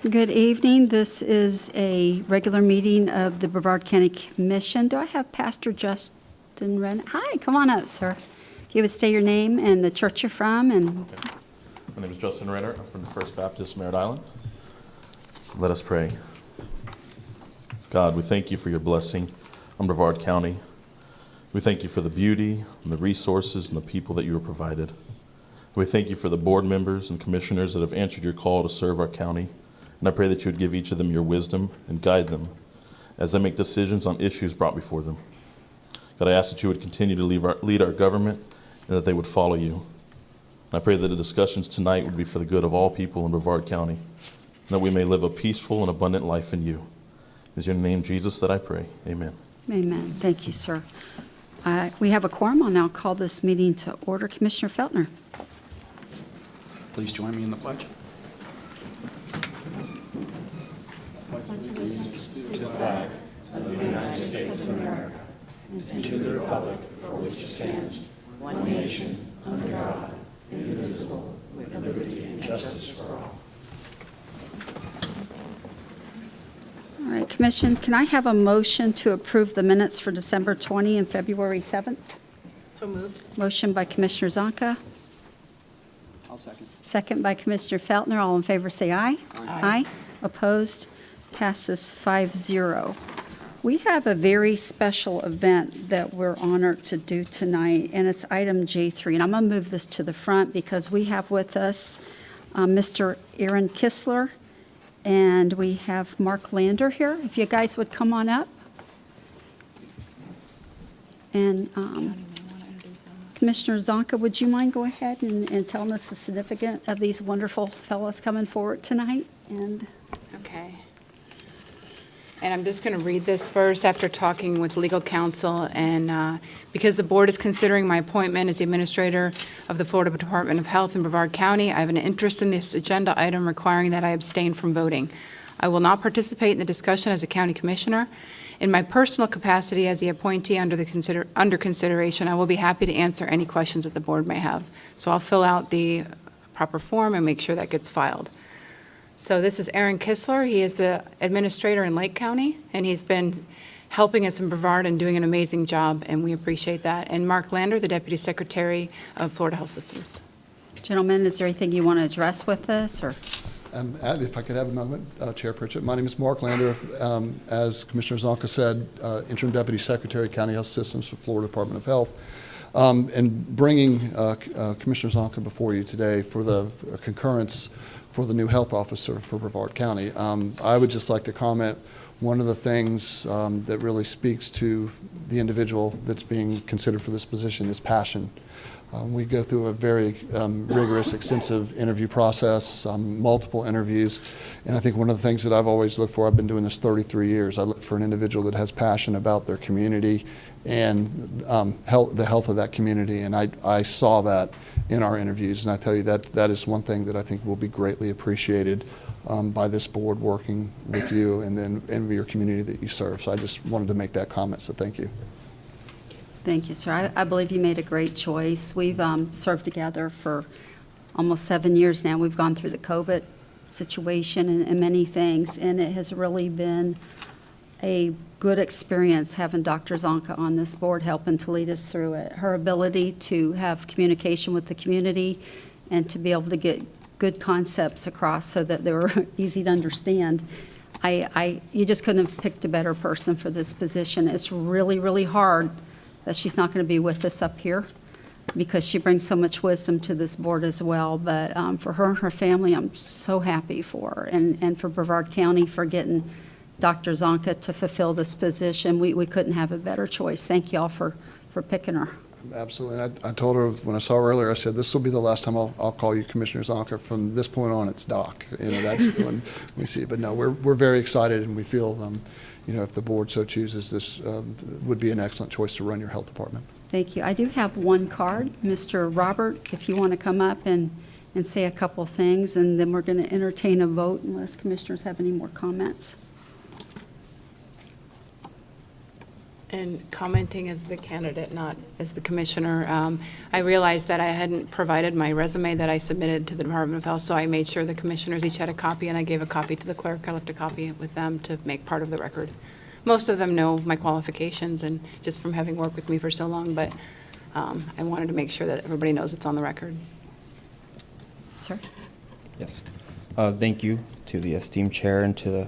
Good evening. This is a regular meeting of the Brevard County Commission. Do I have Pastor Justin Renner? Hi, come on up, sir. If you would state your name and the church you're from. And okay. My name is Justin Renner. I'm from the First Baptist Merritt Island. Let us pray. God, we thank you for your blessing on Brevard County. We thank you for the beauty and the resources and the people that you have provided. We thank you for the board members and commissioners that have answered your call to serve our county. And I pray that you would give each of them your wisdom and guide them as they make decisions on issues brought before them. God, I ask that you would continue to lead our government and that they would follow you. And I pray that the discussions tonight would be for the good of all people in Brevard County, and that we may live a peaceful and abundant life in you. It is in your name, Jesus, that I pray. Amen. Amen. Thank you, sir. We have a quorum. I'll now call this meeting to order. Commissioner Feltner. Please join me in the pledge. To the flag of the United States of America and to the republic for which it stands, one nation, under God, indivisible, with liberty and justice for all. All right, Commission, can I have a motion to approve the minutes for December 20 and February 7th? So moved. Motion by Commissioner Zonka. I'll second. Second by Commissioner Feltner. All in favor say aye. Aye. Opposed? Passes 5-0. We have a very special event that we're honored to do tonight, and it's item J3. And I'm going to move this to the front because we have with us Mr. Aaron Kistler, and we have Mark Lander here. If you guys would come on up. And Commissioner Zonka, would you mind go ahead and telling us the significance of these wonderful fellows coming forward tonight? And Okay. And I'm just going to read this first after talking with legal counsel, and because the board is considering my appointment as the administrator of the Florida Department of Health in Brevard County, I have an interest in this agenda item requiring that I abstain from voting. I will not participate in the discussion as a county commissioner. In my personal capacity as the appointee under consideration, I will be happy to answer any questions that the board may have. So I'll fill out the proper form and make sure that gets filed. So this is Aaron Kistler. He is the administrator in Lake County, and he's been helping us in Brevard and doing an amazing job, and we appreciate that. And Mark Lander, the Deputy Secretary of Florida Health Systems. gentlemen, is there anything you want to address with us? Or If I could have a moment, Chair Pritchett. My name is Mark Lander. As Commissioner Zonka said, Interim Deputy Secretary, County Health Systems for Florida Department of Health. And bringing Commissioner Zonka before you today for the concurrence for the new health officer for Brevard County. I would just like to comment, one of the things that really speaks to the individual that's being considered for this position is passion. We go through a very rigorous, extensive interview process, multiple interviews, and I think one of the things that I've always looked for, I've been doing this 33 years, I look for an individual that has passion about their community and the health of that community, and I saw that in our interviews, and I tell you that is one thing that I think will be greatly appreciated by this board working with you and then and your community that you serve. So I just wanted to make that comment, so thank you. Thank you, sir. I believe you made a great choice. We've served together for almost 7 years now. We've gone through the COVID situation and many things, and it has really been a good experience having Dr. Zonka on this board helping to lead us through it. Her ability to have communication with the community and to be able to get good concepts across so that they were easy to understand. You just couldn't have picked a better person for this position. It's really, really hard that she's not going to be with us up here because she brings so much wisdom to this board as well. But for her and her family, I'm so happy for her. And for Brevard County for getting Dr. Zonka to fulfill this position. We couldn't have a better choice. Thank you all for picking her. Absolutely. And I told her when I saw her earlier, I said, this will be the last time I'll call you Commissioner Zonka. From this point on, it's Doc. You know, that's when we see it. But no, we're very excited, and we feel, you know, if the board so chooses, this would be an excellent choice to run your health department. Thank you. I do have one card. Mr. Robert, if you want to come up and say a couple things, and then we're going to entertain a vote unless commissioners have any more comments. And commenting as the candidate, not as the commissioner, I realized that I hadn't provided my resume that I submitted to the Department of Health, so I made sure the commissioners each had a copy, and I gave a copy to the clerk. I left a copy with them to make part of the record. Most of them know my qualifications, and just from having worked with me for so long, but I wanted to make sure that everybody knows it's on the record. Sir? Yes. Thank you to the esteemed chair and to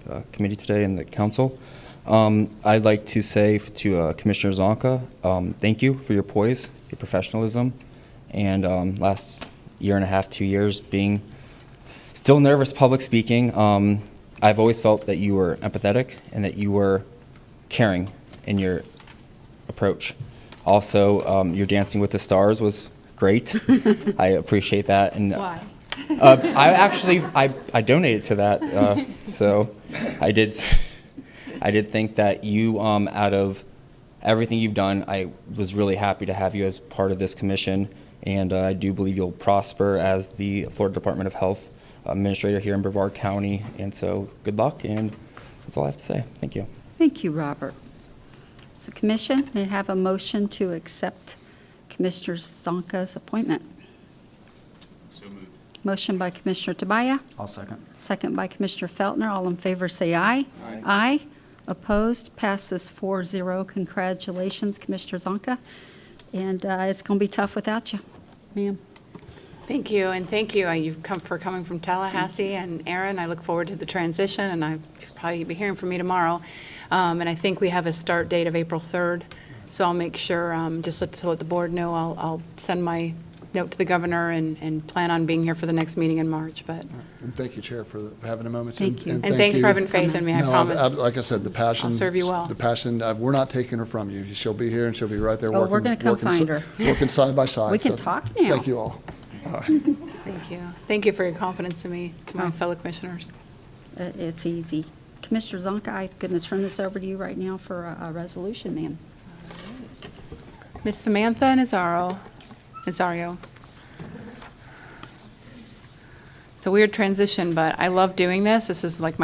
the committee today and the council. I'd like to say to Commissioner Zonka, thank you for your poise, your professionalism, and last year and a half, 2 years being still nervous public speaking. I've always felt that you were empathetic and that you were caring in your approach. Also, your Dancing with the Stars was great. I appreciate that. And Why? I donated to that, so I did think that you, out of everything you've done, I was really happy to have you as part of this commission, and I do believe you'll prosper as the Florida Department of Health Administrator here in Brevard County, and so good luck, and that's all I have to say. Thank you. Thank you, Robert. So Commission, may I have a motion to accept Commissioner Zonka's appointment? So moved. Motion by Commissioner Tobias, I'll second. second by Commissioner Feltner. All in favor, say aye. Aye. Aye. Opposed? Passes 4-0. Congratulations, Commissioner Zonka. And it's going to be tough without you, ma'am. Thank you, and thank you. You've come for coming from Tallahassee, and Aaron, I look forward to the transition, and I'll probably be hearing from me tomorrow. And I think we have a start date of April 3rd, so I'll make sure, just to let the board know, I'll send my note to the governor and plan on being here for the next meeting in March, but. And thank you, Chair, for having a moment. Thank you. And thanks for having faith in me, I No, promise. like I said, the passion. I'll serve you well. The passion, we're not taking her from you. She'll be here, and she'll be right there Oh, working. we're gonna come working find her. Working side by side. We can So, talk now. Thank you all. Thank you. Thank you for your confidence in me, to my Oh. fellow commissioners. It's easy. Commissioner Zonka, I'm going to turn this over to you right now for a resolution, ma'am. Miss Samantha Nazario. It's a weird transition, but I love doing this. This is like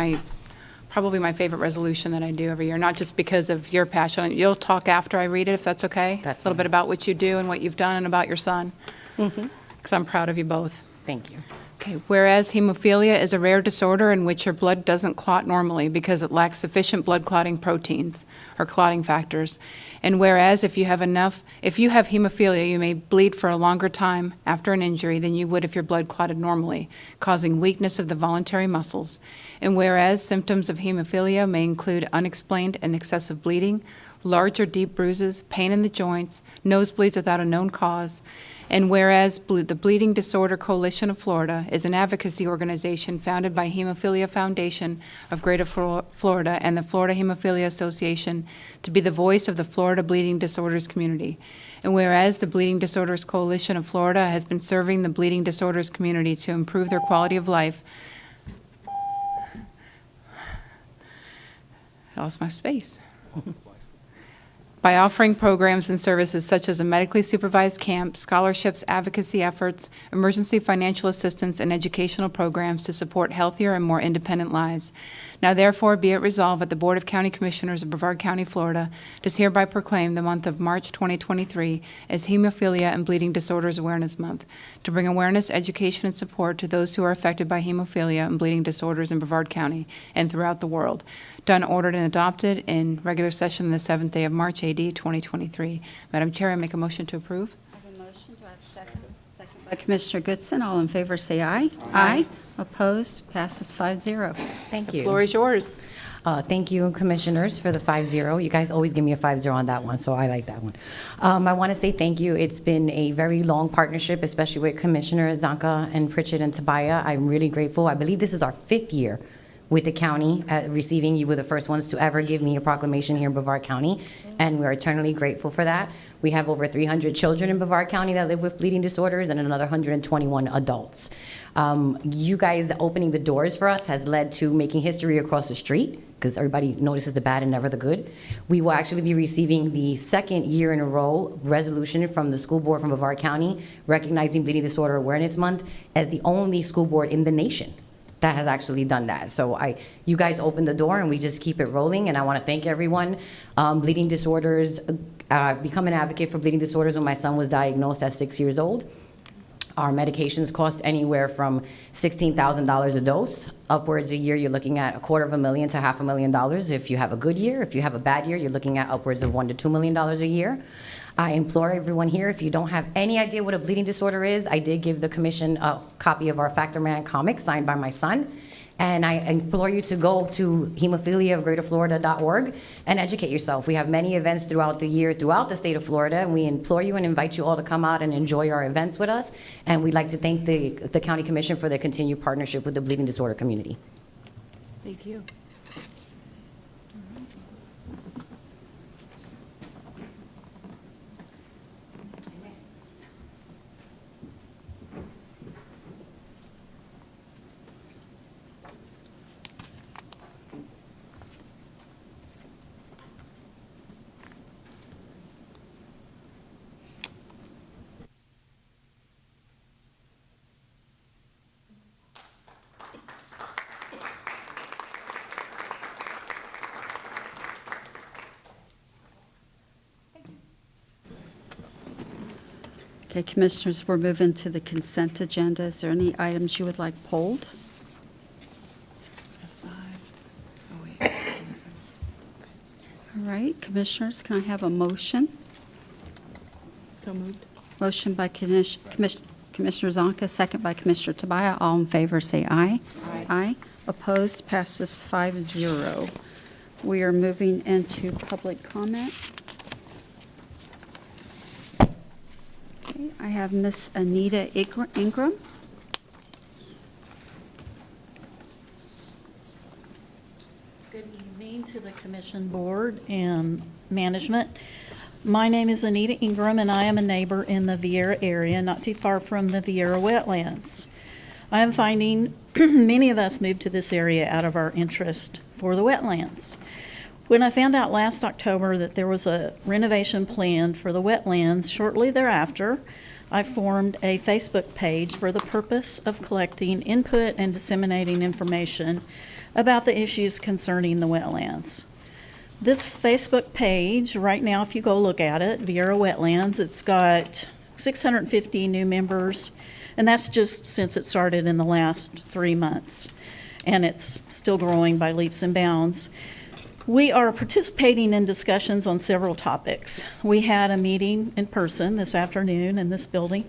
probably my favorite resolution that I do every year, not just because of your passion. You'll talk after I read it, if that's okay? That's A little fine. bit about what you do and what you've done and about your son. Because I'm proud of you both. Thank you. Okay, whereas hemophilia is a rare disorder in which your blood doesn't clot normally because it lacks sufficient blood clotting proteins or clotting factors. And whereas if you have hemophilia, you may bleed for a longer time after an injury than you would if your blood clotted normally, causing weakness of the voluntary muscles. And whereas symptoms of hemophilia may include unexplained and excessive bleeding, large or deep bruises, pain in the joints, nosebleeds without a known cause. And whereas the Bleeding Disorder Coalition of Florida is an advocacy organization founded by Hemophilia Foundation of Greater Florida and the Florida Hemophilia Association to be the voice of the Florida bleeding disorders community. And whereas the Bleeding Disorders Coalition of Florida has been serving the bleeding disorders community to improve their quality of life. I lost my space. By offering programs and services such as a medically supervised camp, scholarships, advocacy efforts, emergency financial assistance, and educational programs to support healthier and more independent lives. Now therefore be it resolved that the Board of County Commissioners of Brevard County, Florida, does hereby proclaim the month of March 2023 as Hemophilia and Bleeding Disorders Awareness Month, to bring awareness, education, and support to those who are affected by hemophilia and bleeding disorders in Brevard County and throughout the world. Done, ordered, and adopted in regular session the 7th day of March, AD 2023. Madam Chair, I make a motion to approve. I have a motion. Do I have a second? Second by Commissioner Goodson. All in favor, say aye. Aye. Opposed? Passes 5-0. Thank The you. floor is yours. Thank you, Commissioners, for the 5-0. You guys always give me a 5-0 on that one, so I like that one. I want to say thank you. It's been a very long partnership, especially with Commissioner Zonka and Pritchett and Tobias. I'm really grateful. I believe this is our 5th year with the county receiving. You were the first ones to ever give me a proclamation here in Brevard County, and we're eternally grateful for that. We have over 300 children in Brevard County that live with bleeding disorders and another 121 adults. You guys opening the doors for us has led to making history across the street, because everybody notices the bad and never the good. We will actually be receiving the 2nd year in a row resolution from the school board from Brevard County recognizing Bleeding Disorder Awareness Month as the only school board in the nation that has actually done that. So you guys opened the door, and we just keep it rolling, and I want to thank everyone. Bleeding disorders, become an advocate for bleeding disorders when my son was diagnosed at 6 years old. Our medications cost anywhere from $16,000 a dose. Upwards a year, you're looking at $250,000 to $500,000. If you have a good year, if you have a bad year, you're looking at upwards of $1 to $2 million a year. I implore everyone here, if you don't have any idea what a bleeding disorder is, I did give the commission a copy of our Factor Man comic signed by my son. And I implore you to go to hemophiliaofgreaterflorida.org and educate yourself. We have many events throughout the year, throughout the state of Florida, and we implore you and invite you all to come out and enjoy our events with us. And we'd like to thank the County Commission for their continued partnership with the bleeding disorder community. Thank you. Okay, Commissioners, we're moving to the consent agenda. Is there any items you would like pulled? All right, Commissioners, can I have a motion? So moved. Motion by Commissioner Zonka, second by Commissioner Tobias. All in favor, say aye. Aye. Aye. Opposed, passes 5-0. We are moving into public comment. Okay, I have Miss Anita Ingram. Good evening to the Commission Board and management. My name is Anita Ingram, and I am a neighbor in the Viera area, not too far from the Viera wetlands. I am finding many of us moved to this area out of our interest for the wetlands. When I found out last October that there was a renovation planned for the wetlands, shortly thereafter, I formed a Facebook page for the purpose of collecting input and disseminating information about the issues concerning the wetlands. This Facebook page, right now, if you go look at it, Viera Wetlands, it's got 650 new members, and that's just since it started in the last 3 months, and it's still growing by leaps and bounds. We are participating in discussions on several topics. We had a meeting in person this afternoon in this building.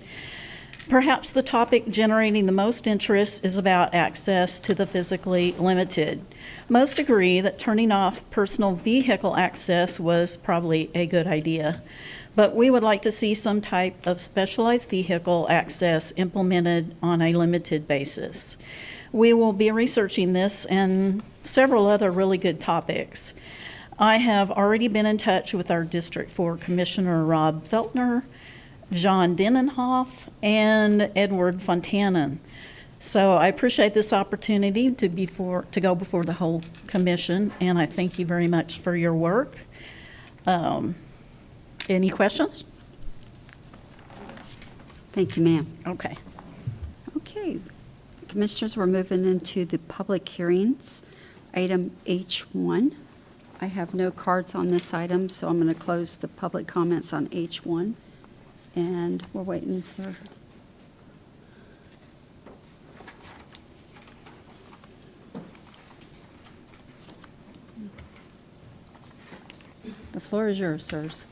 Perhaps the topic generating the most interest is about access to the physically limited. Most agree that turning off personal vehicle access was probably a good idea, but we would like to see some type of specialized vehicle access implemented on a limited basis. We will be researching this and several other really good topics. I have already been in touch with our District 4 Commissioner Rob Feltner, John Denenhoff, and Edward Fontanen. So I appreciate this opportunity to go before the whole commission, and I thank you very much for your work. Any questions? Thank you, ma'am. Okay. Okay, Commissioners, we're moving into the public hearings. Item H1. I have no cards on this item, so I'm going to close the public comments on H1. And we're waiting for... The floor is yours, sirs.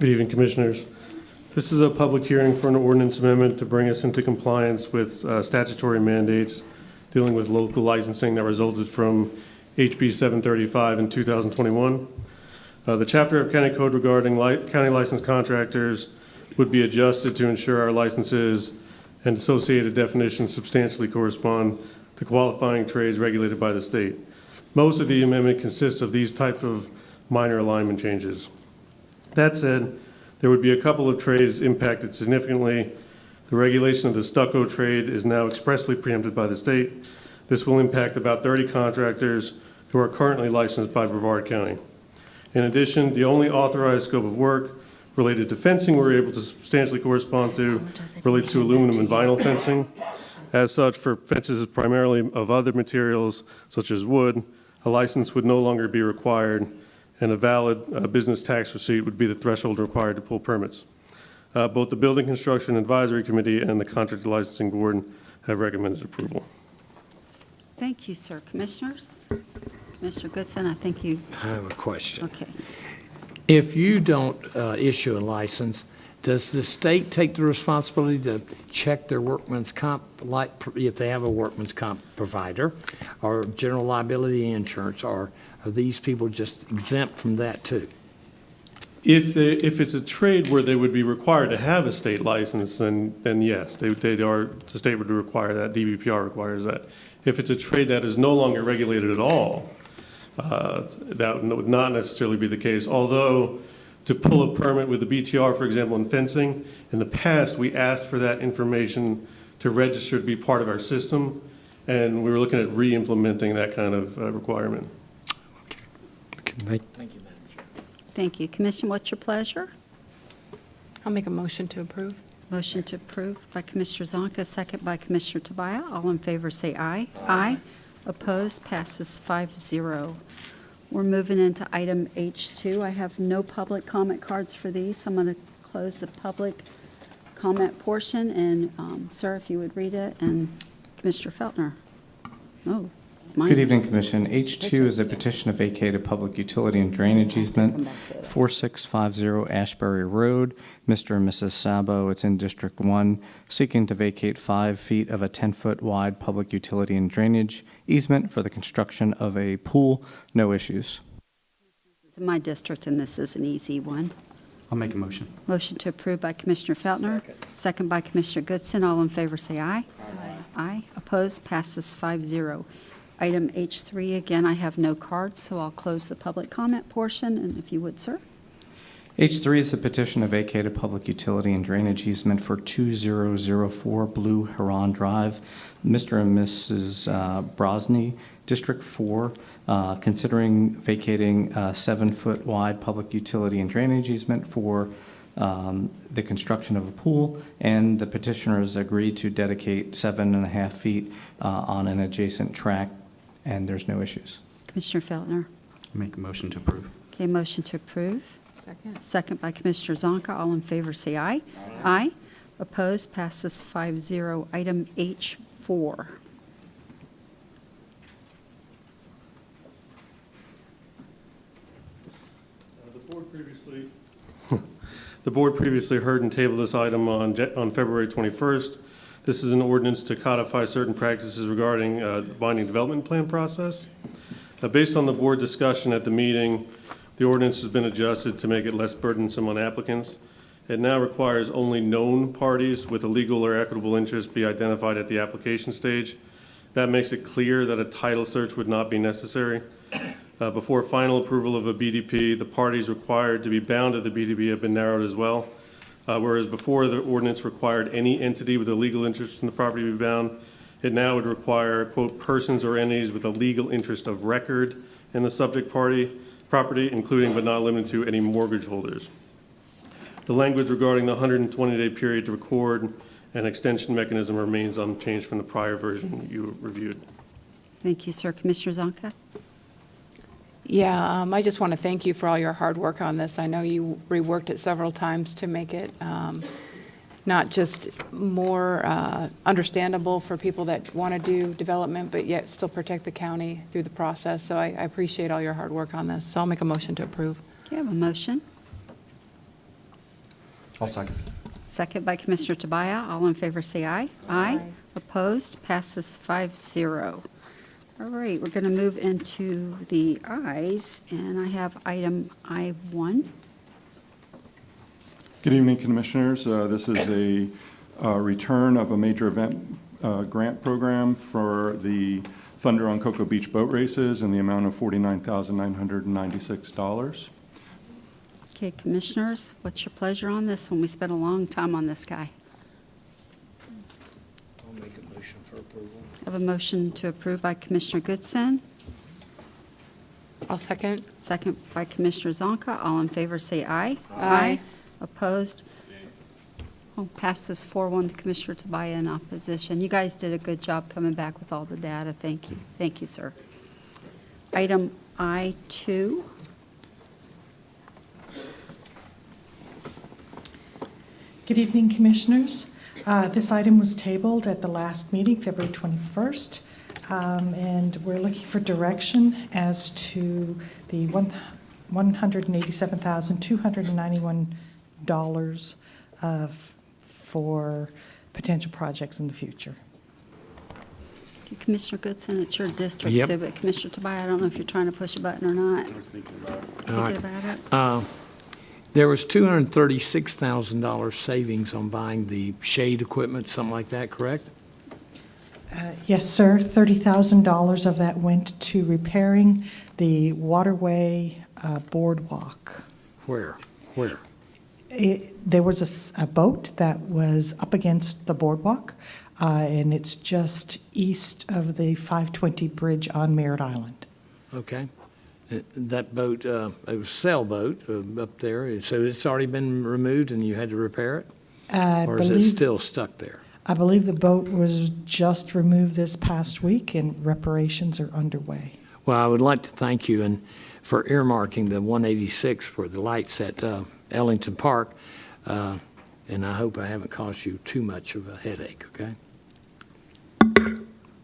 Good evening, Commissioners. This is a public hearing for an ordinance amendment to bring us into compliance with statutory mandates dealing with local licensing that resulted from HB 735 in 2021. The chapter of County Code regarding county licensed contractors would be adjusted to ensure our licenses and associated definitions substantially correspond to qualifying trades regulated by the state. Most of the amendment consists of these type of minor alignment changes. That said, there would be a couple of trades impacted significantly. The regulation of the stucco trade is now expressly preempted by the state. This will impact about 30 contractors who are currently licensed by Brevard County. In addition, the only authorized scope of work related to fencing we're able to substantially correspond to relates to aluminum and vinyl fencing. As such, for fences primarily of other materials such as wood, a license would no longer be required, and a valid business tax receipt would be the threshold required to pull permits. Both the Building Construction Advisory Committee and the Contractor Licensing Board have recommended approval. Thank you, sir. Commissioners? Commissioner Goodson, I think you, I have a question. okay. If you don't issue a license, does the state take the responsibility to check their workman's comp, like if they have a workman's comp provider, or general liability insurance, or are these people just exempt from that too? If it's a trade where they would be required to have a state license, then yes, the state would require that, DBPR requires that. If it's a trade that is no longer regulated at all, that would not necessarily be the case, although to pull a permit with the BTR, for example, in fencing, in the past, we asked for that information to register to be part of our system, and we were looking at re-implementing that kind of requirement. Thank you, Madam Chair. Thank you. Commission, what's your pleasure? I'll make a motion to approve. Motion to approve by Commissioner Zonka, second by Commissioner Tobias. All in favor say aye. Aye. Opposed, passes 5-0. We're moving into item H2. I have no public comment cards for these, so I'm going to close the public comment portion. And, sir, if you would read it, and Commissioner Feltner. Oh, it's mine. Good evening, Commission. H2 is a petition to vacate a public utility and drainage easement, 4650 Ashbury Road. Mr. and Mrs. Sabo, it's in District 1, seeking to vacate 5 feet of a 10-foot wide public utility and drainage easement for the construction of a pool. No issues. It's in my district, and this is an easy one. I'll make a motion. Motion to approve by Commissioner Feltner. Second by Commissioner Goodson. All in favor say aye. Aye. Aye. Opposed, passes 5-0. Item H3, again, I have no cards, so I'll close the public comment portion, and if you would, sir. H3 is a petition to vacate a public utility and drainage easement for 2004 Blue Heron Drive. Mr. and Mrs. Brozny, District 4, considering vacating a 7-foot wide public utility and drainage easement for the construction of a pool, and the petitioners agreed to dedicate 7.5 feet on an adjacent tract, and there's no issues. Commissioner Feltner. Make a motion to approve. Okay, motion to approve. Second. Second by Commissioner Zonka. All in favor say aye. Aye. Opposed, passes 5-0. Item H4. The board previously heard and tabled this item on February 21st. This is an ordinance to codify certain practices regarding the binding development plan process. Based on the board discussion at the meeting, the ordinance has been adjusted to make it less burdensome on applicants. It now requires only known parties with a legal or equitable interest be identified at the application stage. That makes it clear that a title search would not be necessary. Before final approval of a BDP, the parties required to be bound to the BDP have been narrowed as well. Whereas before the ordinance required any entity with a legal interest in the property to be bound, it now would require, quote, persons or entities with a legal interest of record in the subject property, including but not limited to any mortgage holders. The language regarding the 120-day period to record an extension mechanism remains unchanged from the prior version you reviewed. Thank you, sir. Commissioner Zonka. Yeah, I just want to thank you for all your hard work on this. I know you reworked it several times to make it not just more understandable for people that want to do development, but yet still protect the county through the process. So I appreciate all your hard work on this. So I'll make a motion to approve. Do you have a motion? I'll second. Second by Commissioner Tobias. All in favor say aye. Aye. Opposed, passes 5-0. All right, we're going to move into the ayes, and I have item I1. Good evening, Commissioners. This is a return of a major event grant program for the Thunder on Cocoa Beach boat races in the amount of $49,996. Okay, Commissioners, what's your pleasure on this one? We spent a long time on this guy. I'll make a motion for approval. I have a motion to approve by Commissioner Goodson, I'll second. second by Commissioner Zonka. All in favor say aye. Aye. Opposed? Passes 4-1, Commissioner Tobias in opposition. You guys did a good job coming back with all the data. Thank you. Thank you, sir. Item I2. Good evening, Commissioners. This item was tabled at the last meeting, February 21st, and we're looking for direction as to the $187,291 for potential projects in the future. Commissioner Goodson, it's your district, Yep. so, but Commissioner Tobias, I don't know if you're trying to push a button or not. I was thinking about it. Thinking about it? There was $236,000 savings on buying the shade equipment, something like that, correct? Yes, sir. $30,000 of that went to repairing the waterway boardwalk. Where? There was a boat that was up against the boardwalk, and it's just east of the 520 bridge on Merritt Island. Okay. That boat, it was a sailboat up there, so it's already been removed and you had to repair it? Or is it still stuck there? I believe the boat was just removed this past week, and reparations are underway. Well, I would like to thank you and for earmarking the 186 for the lights at Ellington Park, and I hope I haven't caused you too much of a headache, okay?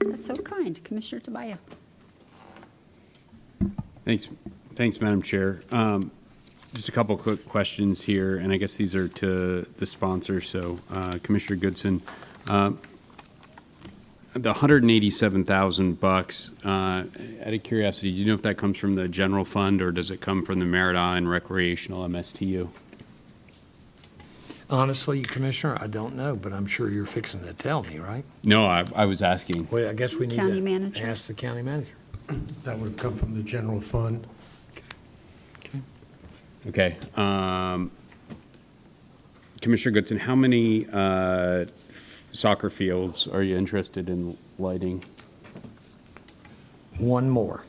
That's so kind. Commissioner Tobias. Thanks, Madam Chair. Just a couple quick questions here, and I guess these are to the sponsor. So, Commissioner Goodson, the $187,000. Out of curiosity, do you know if that comes from the general fund or does it come from the Merritt Island Recreational MSTU? Honestly, Commissioner, I don't know, but I'm sure you're fixing to tell me, right? No, I was asking. Well, I guess we need County to manager. ask the county manager. That would have come from the general fund. Okay. Commissioner Goodson, how many soccer fields are you interested in lighting? One more.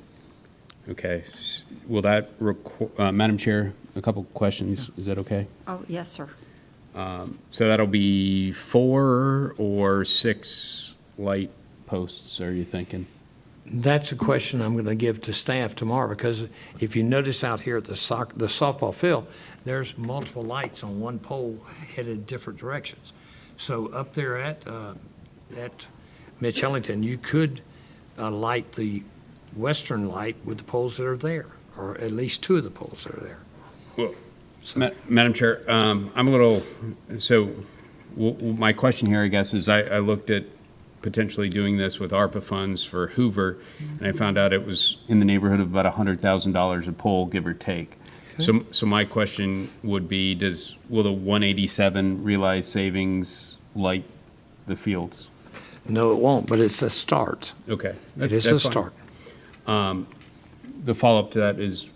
Okay. Will that Madam Chair, a couple questions. Is that okay? Oh, yes, sir. So that'll be 4 or 6 light posts, are you thinking? That's a question I'm going to give to staff tomorrow, because if you notice out here at the softball field, there's multiple lights on one pole headed different directions. So up there at Mitchell Ellington, you could light the western light with the poles that are there, or at least 2 of the poles that are there. Well, Madam Chair, I'm a little, my question here, I guess, is I looked at potentially doing this with ARPA funds for Hoover, and I found out it was in the neighborhood of about $100,000 a pole, give or take. Okay. So my question would be, will the 187 realize savings light the fields? No, it won't, but it's a start. Okay. It is a That's fine. start. The follow-up to that is,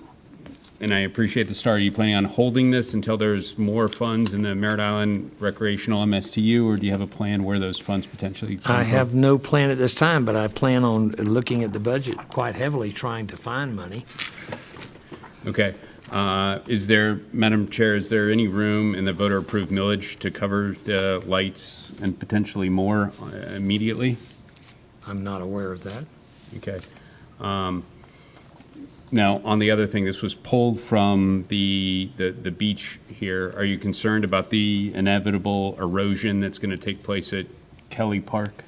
and I appreciate the start, are you planning on holding this until there's more funds in the Merritt Island Recreational MSTU, or do you have a plan where those funds potentially come I from? have no plan at this time, but I plan on looking at the budget quite heavily, trying to find money. Okay. Madam Chair, is there any room in the voter-approved millage to cover the lights and potentially more immediately? I'm not aware of that. Okay. Now, on the other thing, this was pulled from the beach here. Are you concerned about the inevitable erosion that's going to take place at Kelly Park?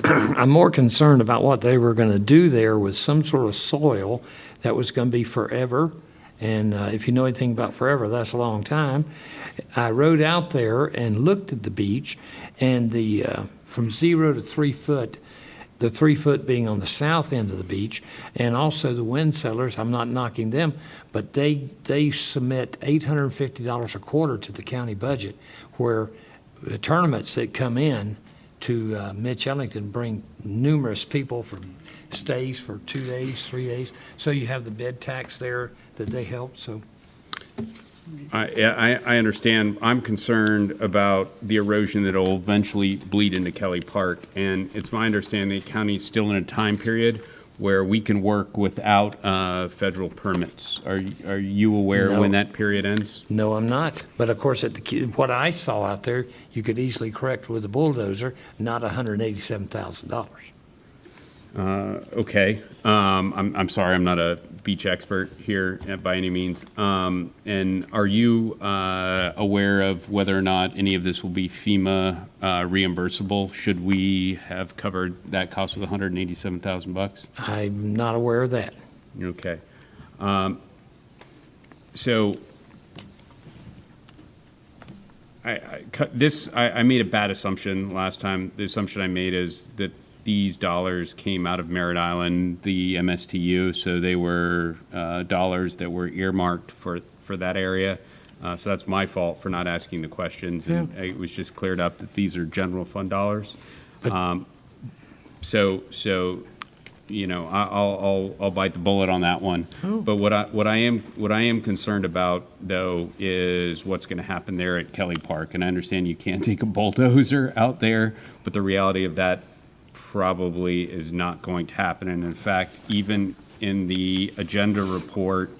I'm more concerned about what they were going to do there with some sort of soil that was going to be forever. And if you know anything about forever, that's a long time. I rode out there and looked at the beach, and from 0 to 3 foot, the 3 foot being on the south end of the beach, and also the wind settlers, I'm not knocking them, but they submit $850 a quarter to the county budget, where the tournaments that come in to Mitch Ellington bring numerous people for stays for 2 days, 3 days. So you have the bed tax there that they help, so. I understand. I'm concerned about the erosion that will eventually bleed into Kelly Park. And it's my understanding the county is still in a time period where we can work without federal permits. Are you aware when that period ends? No, I'm not. But of course, what I saw out there, you could easily correct with a bulldozer, not $187,000. Okay. I'm sorry, I'm not a beach expert here by any means. And are you aware of whether or not any of this will be FEMA reimbursable? Should we have covered that cost with $187,000? I'm not aware of that. Okay. So I made a bad assumption last time. The assumption I made is that these dollars came out of Merritt Island, the MSTU, so they were dollars that were earmarked for that area. So that's my fault for not asking the questions, and it was just cleared up that these are general fund dollars. So you know, I'll bite the bullet on that one. But what I am concerned about though is what's going to happen there at Kelly Park. And I understand you can't take a bulldozer out there, but the reality of that probably is not going to happen. And in fact, even in the agenda report,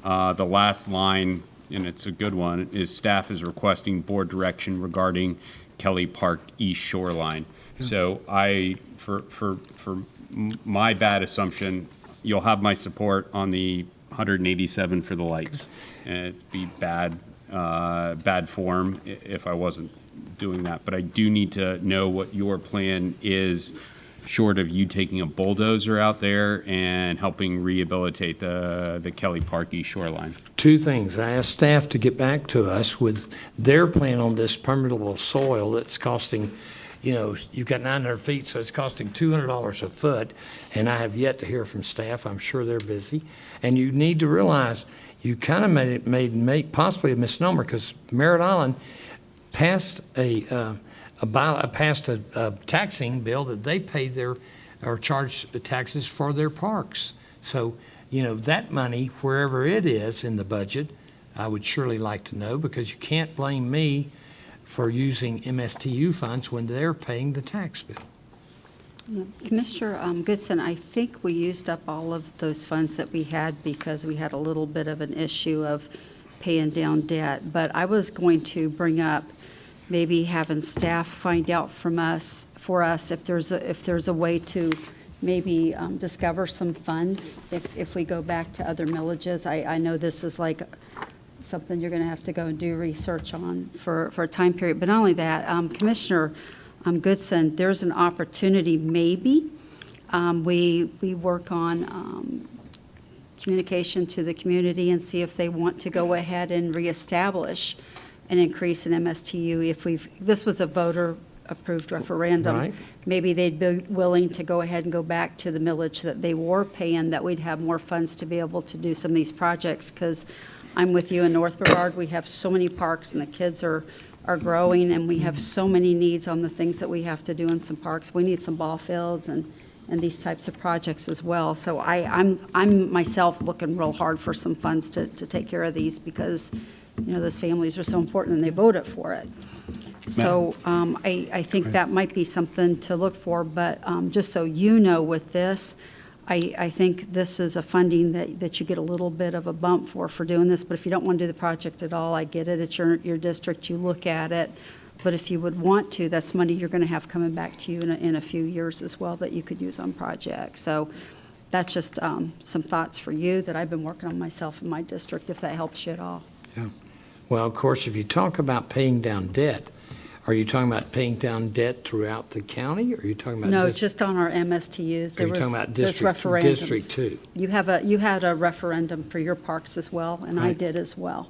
the last line, and it's a good one, is staff is requesting board direction regarding Kelly Park East shoreline. So for my bad assumption, you'll have my support on the 187 for the lights. And it'd be bad form if I wasn't doing that. But I do need to know what your plan is, short of you taking a bulldozer out there and helping rehabilitate the Kelly Park East shoreline. Two things. I asked staff to get back to us with their plan on this permeable soil that's costing, you know, you've got 900 feet, so it's costing $200 a foot, and I have yet to hear from staff. I'm sure they're busy. And you need to realize you kind of made possibly a misnomer, because Merritt Island passed a taxing bill that they pay or charge taxes for their parks. So, you know, that money, wherever it is in the budget, I would surely like to know, because you can't blame me for using MSTU funds when they're paying the tax bill. Yeah. Commissioner Goodson, I think we used up all of those funds that we had because we had a little bit of an issue of paying down debt. But I was going to bring up maybe having staff find out for us if there's a way to maybe discover some funds if we go back to other millages. I know this is like something you're going to have to go and do research on for a time period. But not only that, Commissioner Goodson, there's an opportunity maybe. We work on communication to the community and see if they want to go ahead and reestablish an increase in MSTU. This was a voter-approved referendum. Right. Maybe they'd be willing to go ahead and go back to the millage that they were paying, that we'd have more funds to be able to do some of these projects, because I'm with you in North Brevard. We have so many parks, and the kids are growing, and we have so many needs on the things that we have to do in some parks. We need some ball fields and these types of projects as well. So I'm myself looking real hard for some funds to take care of these, because you know, those families are so important and they voted for it. So I think that might be something to look for, but just so you know, with this, I think this is a funding that you get a little bit of a bump for doing this. But if you don't want to do the project at all, I get it. It's your district. You look at it. But if you would want to, that's money you're going to have coming back to you in a few years as well that you could use on projects. So that's just some thoughts for you that I've been working on myself in my district, if that helps you at all. Yeah. Well, of course, if you talk about paying down debt, are you talking about paying down debt throughout the county, or are you talking about? No, just on our MSTUs. Are you talking about this district, District 2? You had a referendum for your parks as well, and I Right. did as well.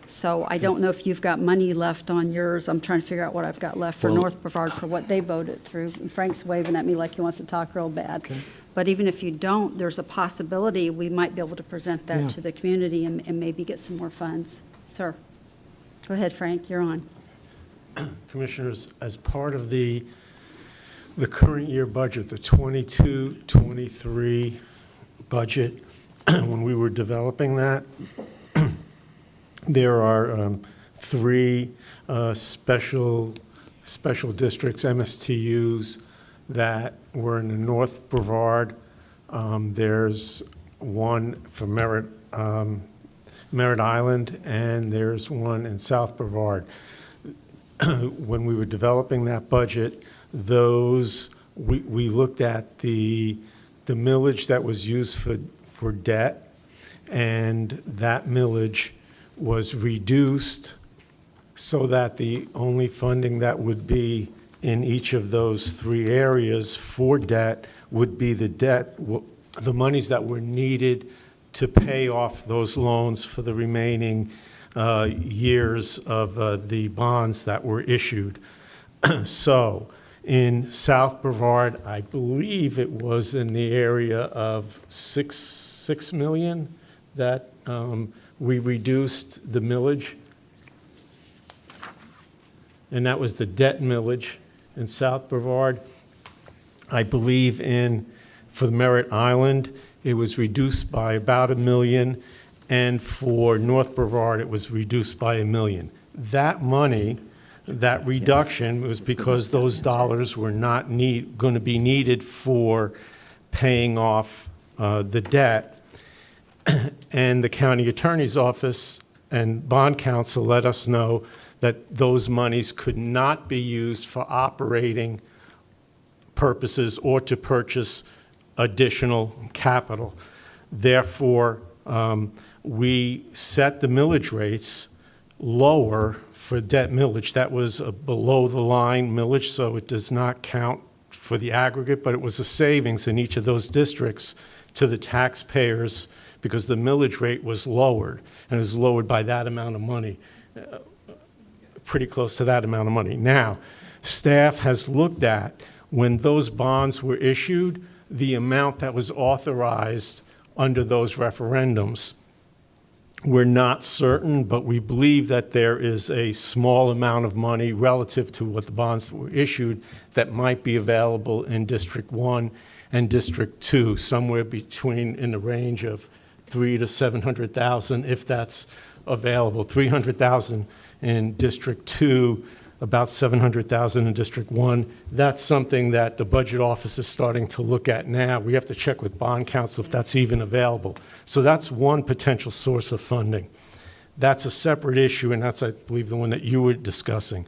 So I don't know if you've got money left on yours. I'm trying to figure out what I've got left for Well- North Brevard for what they voted through. And Frank's waving at me like he wants to talk real bad. But even if you don't, there's a possibility we might be able to present Yeah. that to the community and maybe get some more funds. Sir, go ahead, Frank, you're on. Commissioners, as part of the current year budget, the 22-23 budget, when we were developing that, there are three special districts, MSTUs, that were in the North Brevard There's one for Merritt Island, and there's one in South Brevard. When we were developing that budget, we looked at the millage that was used for debt, and that millage was reduced so that the only funding that would be in each of those three areas for debt would be the monies that were needed to pay off those loans for the remaining years of the bonds that were issued. So in South Brevard, I believe it was in the area of $6 million that we reduced the millage. And that was the debt millage in South Brevard. I believe for Merritt Island, it was reduced by about $1 million, and for North Brevard, it was reduced by $1 million. That money, that reduction, was because those dollars were not going to be needed for paying off the debt. And the county attorney's office and bond counsel let us know that those monies could not be used for operating purposes or to purchase additional capital. Therefore, we set the millage rates lower for debt millage. That was a below-the-line millage, so it does not count for the aggregate, but it was a savings in each of those districts to the taxpayers because the millage rate was lowered, and it was lowered by that amount of money, pretty close to that amount of money. Now, staff has looked at, when those bonds were issued, the amount that was authorized under those referendums. We're not certain, but we believe that there is a small amount of money relative to what the bonds that were issued that might be available in District 1 and District 2, somewhere between in the range of $300,000 to $700,000, if that's available. $300,000 in District 2, about $700,000 in District 1. That's something that the budget office is starting to look at now. We have to check with bond counsel if that's even available. So that's one potential source of funding. That's a separate issue, and that's, I believe, the one that you were discussing.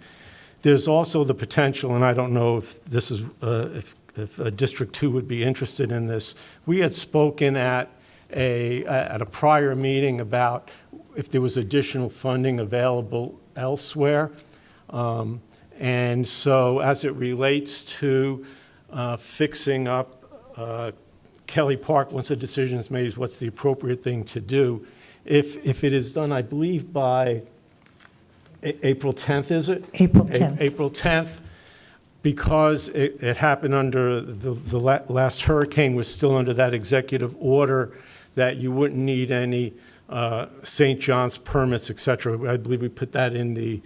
There's also the potential, and I don't know if this is if District 2 would be interested in this. We had spoken at a prior meeting about if there was additional funding available elsewhere. And so as it relates to fixing up Kelly Park, once a decision is made, is what's the appropriate thing to do. If it is done, I believe, by April 10th, is it? April 10th. April 10th, because it happened under the last hurricane, was still under that executive order that you wouldn't need any St. John's permits, et cetera. I believe we put that in the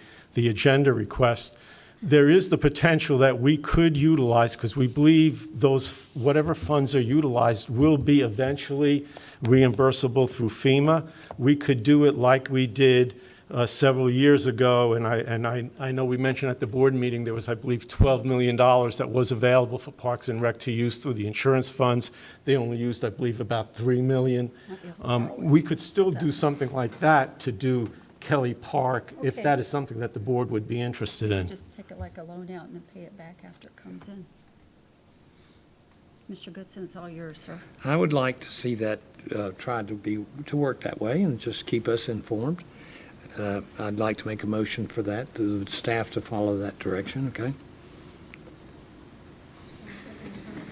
agenda request. There is the potential that we could utilize, because we believe those, whatever funds are utilized will be eventually reimbursable through FEMA. We could do it like we did several years ago, and I know we mentioned at the board meeting there was, I believe, $12 million that was available for Parks and Rec to use through the insurance funds. They only used, I believe, about $3 million. We could still do something like that to do Kelly Park, if Okay. that is something that the board would be interested in. Just take it like a loan out and then pay it back after it comes in. Mr. Goodson, it's all yours, sir. I would like to see that tried to work that way and just keep us informed. I'd like to make a motion for that, to the staff to follow that direction, okay?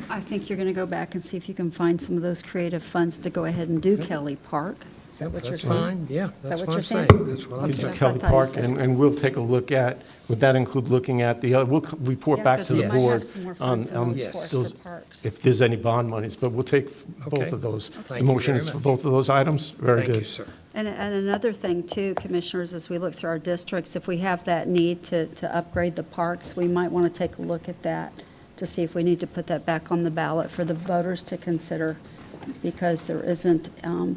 I think you're going to go back and see if you can find some of those creative funds to go ahead and do Kelly Park. Is that what you're That's saying? fine, yeah, Is that that's what what you're I'm saying? saying. That's what I'm Okay. To saying. That's what I Kelly thought you Park, said. and we'll take a look at, would that include looking at the other, we'll report Yeah, back 'cause to the we might have board some more on funds in those Yes. for us those, for parks. if there's any bond monies, but we'll take both Okay. of those. Thank The you motion very is for much. both of those items? Very good. Thank you, sir. And another thing too, Commissioners, as we look through our districts, if we have that need to upgrade the parks, we might want to take a look at that to see if we need to put that back on the ballot for the voters to consider, because there isn't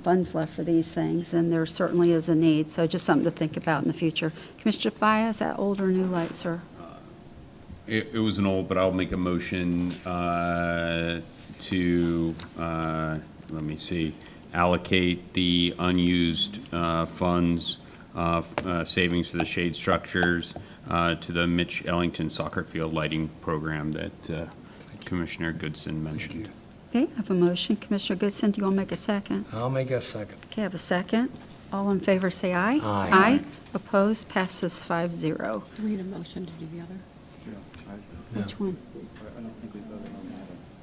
funds left for these things, and there certainly is a need. So just something to think about in the future. Commissioner Faya, is that old or new light, sir? it was an old, but I'll make a motion to, let me see, allocate the unused funds, savings for the shade structures to the Mitch Ellington soccer field lighting program that Commissioner Goodson mentioned. Okay, I have a motion. Commissioner Goodson, do you want to make a second? I'll make a second. Okay, I have a second. All in favor, say aye. Aye. Aye. Opposed, passes 5-0. Do we need a motion to do the other? Which one?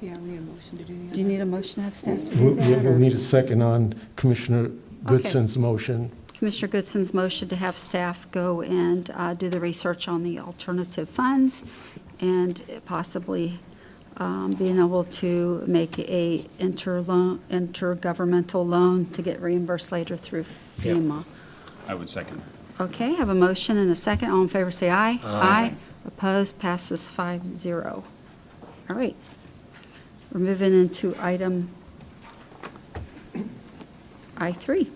Yeah, we need a motion to do the other. Do you need a motion to have staff to do that? We'll or- need a second on Commissioner Goodson's motion. Commissioner Goodson's motion to have staff go and do the research on the alternative funds and possibly being able to make a intergovernmental loan to get reimbursed later through FEMA. I would second. Okay, have a motion and a second. All in favor, say aye. Aye. Opposed, passes 5-0. All right. We're moving into item I3.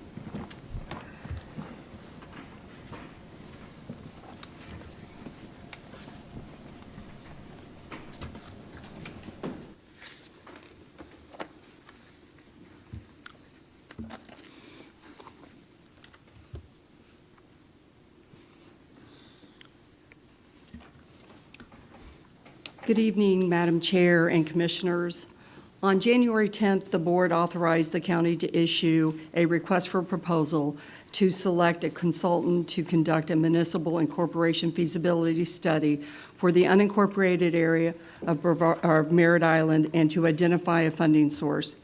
Good evening, Madam Chair and Commissioners. On January 10th, the Board authorized the county to issue a request for proposal to select a consultant to conduct a municipal incorporation feasibility study for the unincorporated area of Brevard, or Merritt Island, and to identify a funding source.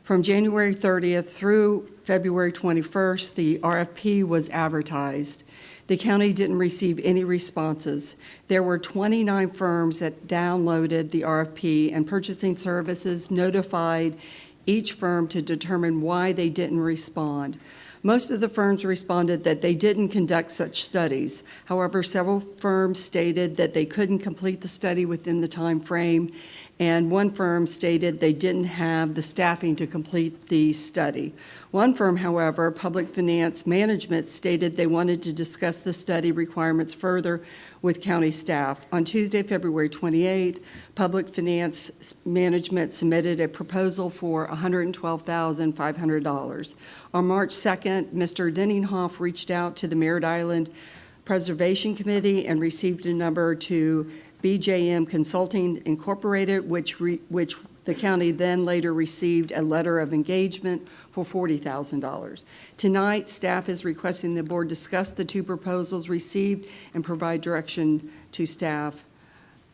From January 30th through February 21st, the RFP was advertised. The county didn't receive any responses. There were 29 firms that downloaded the RFP, and purchasing services notified each firm to determine why they didn't respond. Most of the firms responded that they didn't conduct such studies. However, several firms stated that they couldn't complete the study within the time frame, and one firm stated they didn't have the staffing to complete the study. One firm, however, Public Finance Management, stated they wanted to discuss the study requirements further with county staff. On Tuesday, February 28th, Public Finance Management submitted a proposal for $112,500. On March 2nd, Mr. Denninghoff reached out to the Merritt Island Preservation Committee and received a number to BJM Consulting Incorporated, which the county then later received a letter of engagement for $40,000. Tonight, staff is requesting the board discuss the two proposals received and provide direction to staff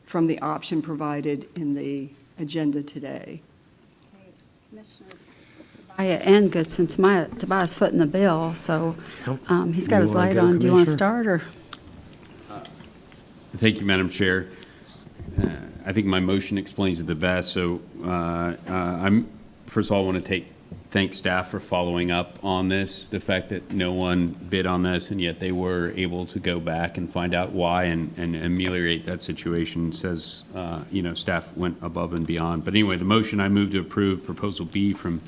from the option provided in the agenda today. Tobias and Goodson. Tobias footing the bill, so he's got You his wanna light go, on. Do you want to Commissioner? start, or? Thank you, Madam Chair. I think my motion explains it the best. So first of all, I want to thank staff for following up on this. The fact that no one bid on this and yet they were able to go back and find out why and ameliorate that situation says, staff went above and beyond. But anyway, the motion, I move to approve Proposal B from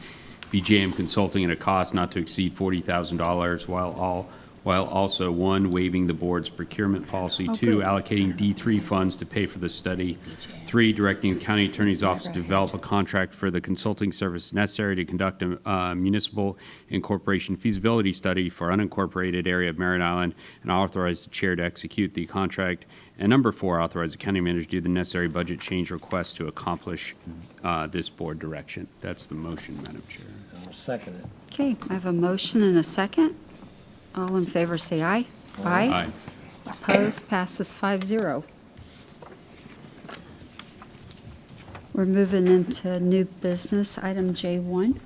BJM Consulting at a cost not to exceed $40,000 while also, one, waiving the board's procurement policy, two, allocating D3 funds to pay for the study, three, directing the county attorney's office to develop a contract for the consulting service necessary to conduct a municipal incorporation feasibility study for unincorporated area of Merritt Island, and authorize the chair to execute the contract. And number four, authorize the county manager to do the necessary budget change requests to accomplish this board direction. That's the motion, Madam Chair. I'll second it. Okay, I have a motion and a second. All in favor, say aye. Aye. Opposed, passes 5-0. We're moving into new business, item J1.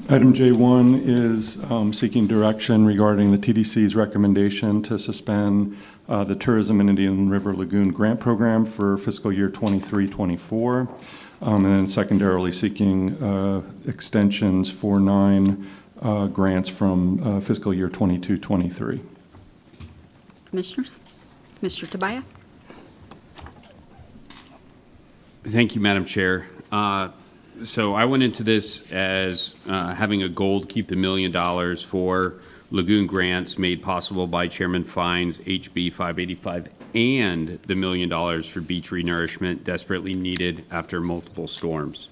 Item J1 is seeking direction regarding the TDC's recommendation to suspend the Tourism in Indian River Lagoon grant program for fiscal year 23-24. And then secondarily seeking extensions for 9 grants from fiscal year 22-23. Commissioners? Commissioner Tobias? Thank you, Madam Chair. So I went into this as having a goal to keep the $1 million Lagoon grants made possible by Chairman Fine's HB 585 and the $1 million for beach renourishment desperately needed after multiple storms.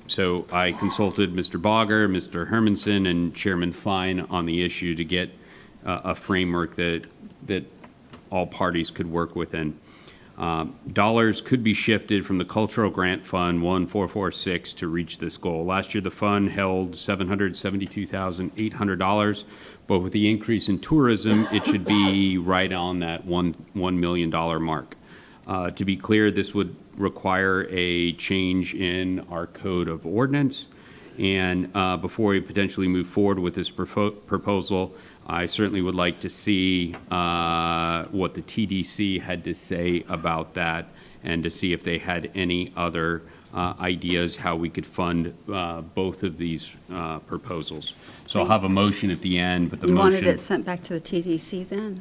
So I consulted Mr. Bogger, Mr. Hermanson, and Chairman Fine on the issue to get a framework that all parties could work within. Dollars could be shifted from the Cultural Grant Fund 1446 to reach this goal. Last year, the fund held $772,800, but with the increase in tourism, it should be right on that $1 million mark. To be clear, this would require a change in our code of ordinance. And before we potentially move forward with this proposal, I certainly would like to see what the TDC had to say about that and to see if they had any other ideas how we could fund both of these proposals. So I'll have a motion at the end, but the motion... You wanted it sent back to the TDC then?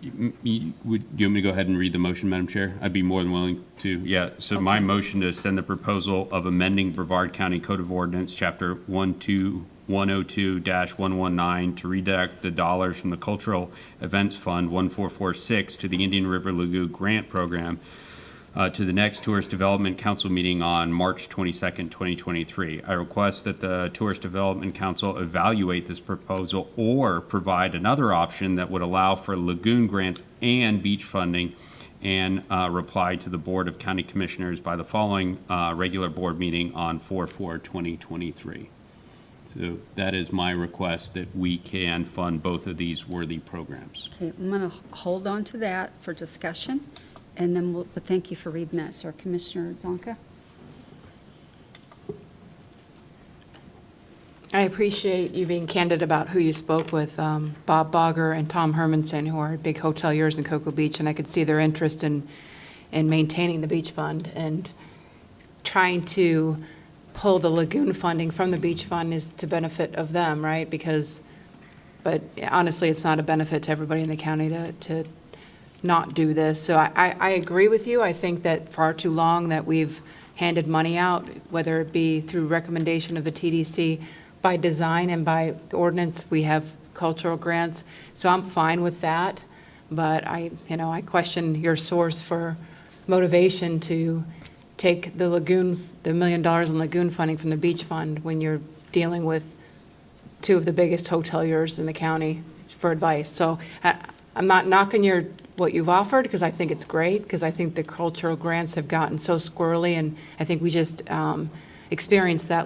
Do you want me to go ahead and read the motion, Madam Chair? I'd be more than willing to. Yeah, so my motion to send the proposal of amending Brevard County Code of Ordinance, Chapter 102-119, to redirect the dollars from the Cultural Events Fund 1446 to the Indian River Lagoon Grant Program to the next Tourist Development Council meeting on March 22nd, 2023. I request that the Tourist Development Council evaluate this proposal or provide another option that would allow for lagoon grants and beach funding, and reply to the Board of County Commissioners by the following regular board meeting on 4/4/2023. So that is my request, that we can fund both of these worthy programs. Okay, I'm going to hold on to that for discussion, and then but thank you for reading that, sir. Commissioner Zonka? I appreciate you being candid about who you spoke with, Bob Bogger and Tom Hermanson, who are big hoteliers in Cocoa Beach, and I could see their interest in maintaining the beach fund, and trying to pull the lagoon funding from the beach fund is to benefit of them, right? But honestly, it's not a benefit to everybody in the county to not do this. So I agree with you. I think that far too long that we've handed money out, whether it be through recommendation of the TDC, by design and by ordinance, we have cultural grants. So I'm fine with that, but I question your source for motivation to take the lagoon, the $1 million in lagoon funding from the beach fund when you're dealing with two of the biggest hoteliers in the county for advice. So I'm not knocking what you've offered, because I think it's great, because I think the cultural grants have gotten so squirrely, and I think we just experienced that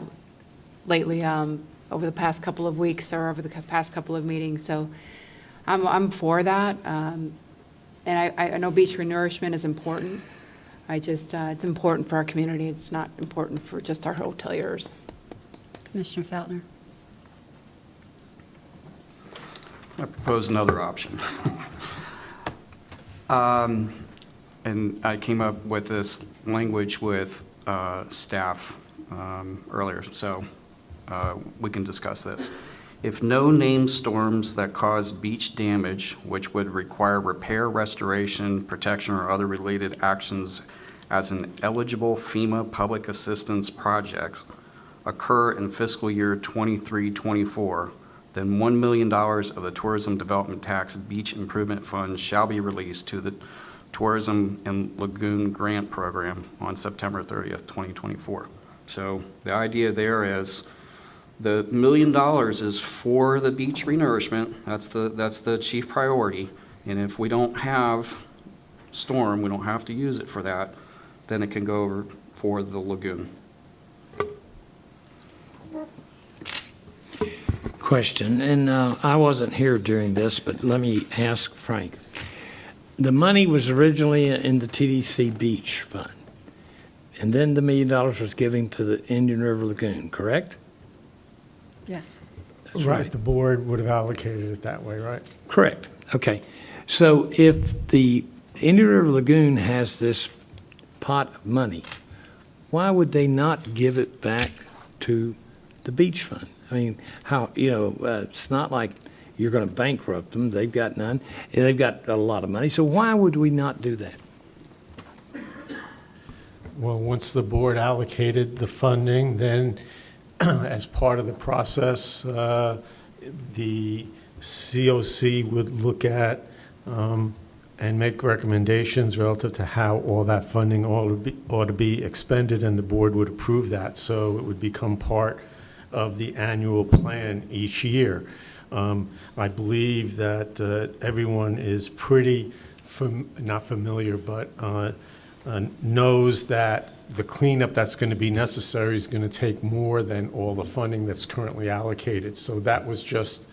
lately over the past couple of weeks or over the past couple of meetings. So I'm for that. And I know beach renourishment is important. It's important for our community. It's not important for just our hoteliers. Commissioner Feltner? I propose another option. And I came up with this language with staff earlier, so we can discuss this. If no named storms that cause beach damage, which would require repair, restoration, protection, or other related actions as an eligible FEMA public assistance project, occur in fiscal year 23-24, then $1 million of the Tourism Development Tax Beach Improvement Fund shall be released to the Tourism and Lagoon Grant Program on September 30th, 2024. So the idea there is the $1 million is for the beach renourishment. That's the chief priority. And if we don't have storm, we don't have to use it for that, then it can go over for the lagoon. Question, and I wasn't here during this, but let me ask Frank. The money was originally in the TDC Beach Fund, and then the $1 million was given to the Indian River Lagoon, correct? Yes. That's Right, the board would have allocated it that way, right? Correct. Okay. So if the Indian River Lagoon has this pot of money, why would they not give it back to the beach fund? I mean, it's not like you're going to bankrupt them. They've got none. They've got a lot of money. So why would we not do that? Well, once the board allocated the funding, then as part of the process, the COC would look at and make recommendations relative to how all that funding ought to be expended, and the board would approve that, so it would become part of the annual plan each year. I believe that everyone is pretty, not familiar, but knows that the cleanup that's going to be necessary is going to take more than all the funding that's currently allocated. So that was just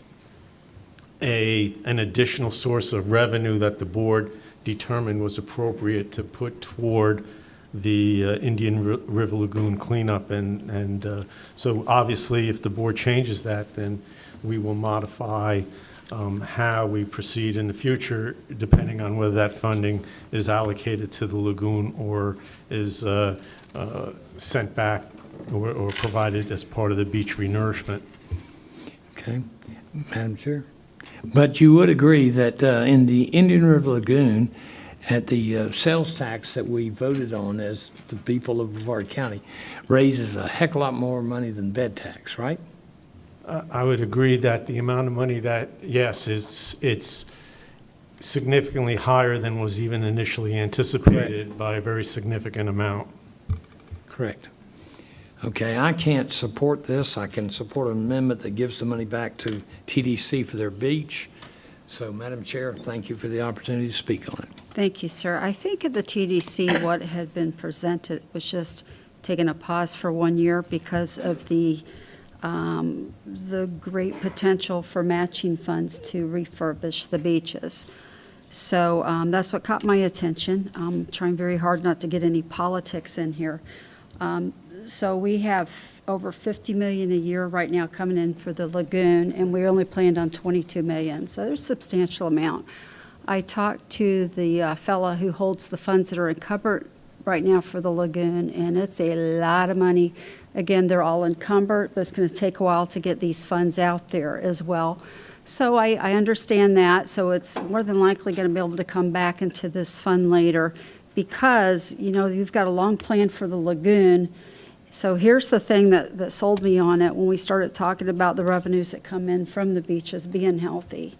an additional source of revenue that the board determined was appropriate to put toward the Indian River Lagoon cleanup. And so obviously, if the board changes that, then we will modify how we proceed in the future, depending on whether that funding is allocated to the lagoon or is sent back or provided as part of the beach renourishment. Okay. Madam Chair? But you would agree that in the Indian River Lagoon, at the sales tax that we voted on as the people of Brevard County, raises a heck of a lot more money than bed tax, right? I would agree that the amount of money that, yes, it's significantly higher than was even initially anticipated by a very significant amount. Correct. Okay, I can't support this. I can support an amendment that gives the money back to TDC for their beach. So, Madam Chair, thank you for the opportunity to speak on it. Thank you, sir. I think at the TDC, what had been presented was just taking a pause for 1 year because of the great potential for matching funds to refurbish the beaches. So that's what caught my attention. I'm trying very hard not to get any politics in here. So we have over $50 million a year right now coming in for the lagoon, and we only planned on $22 million. So there's a substantial amount. I talked to the fella who holds the funds that are encumbered right now for the lagoon, and it's a lot of money. Again, they're all encumbered, but it's going to take a while to get these funds out there as well. So I understand that. So it's more than likely going to be able to come back into this fund later because, you know, you've got a long plan for the lagoon. So here's the thing that sold me on it when we started talking about the revenues that come in from the beaches being healthy.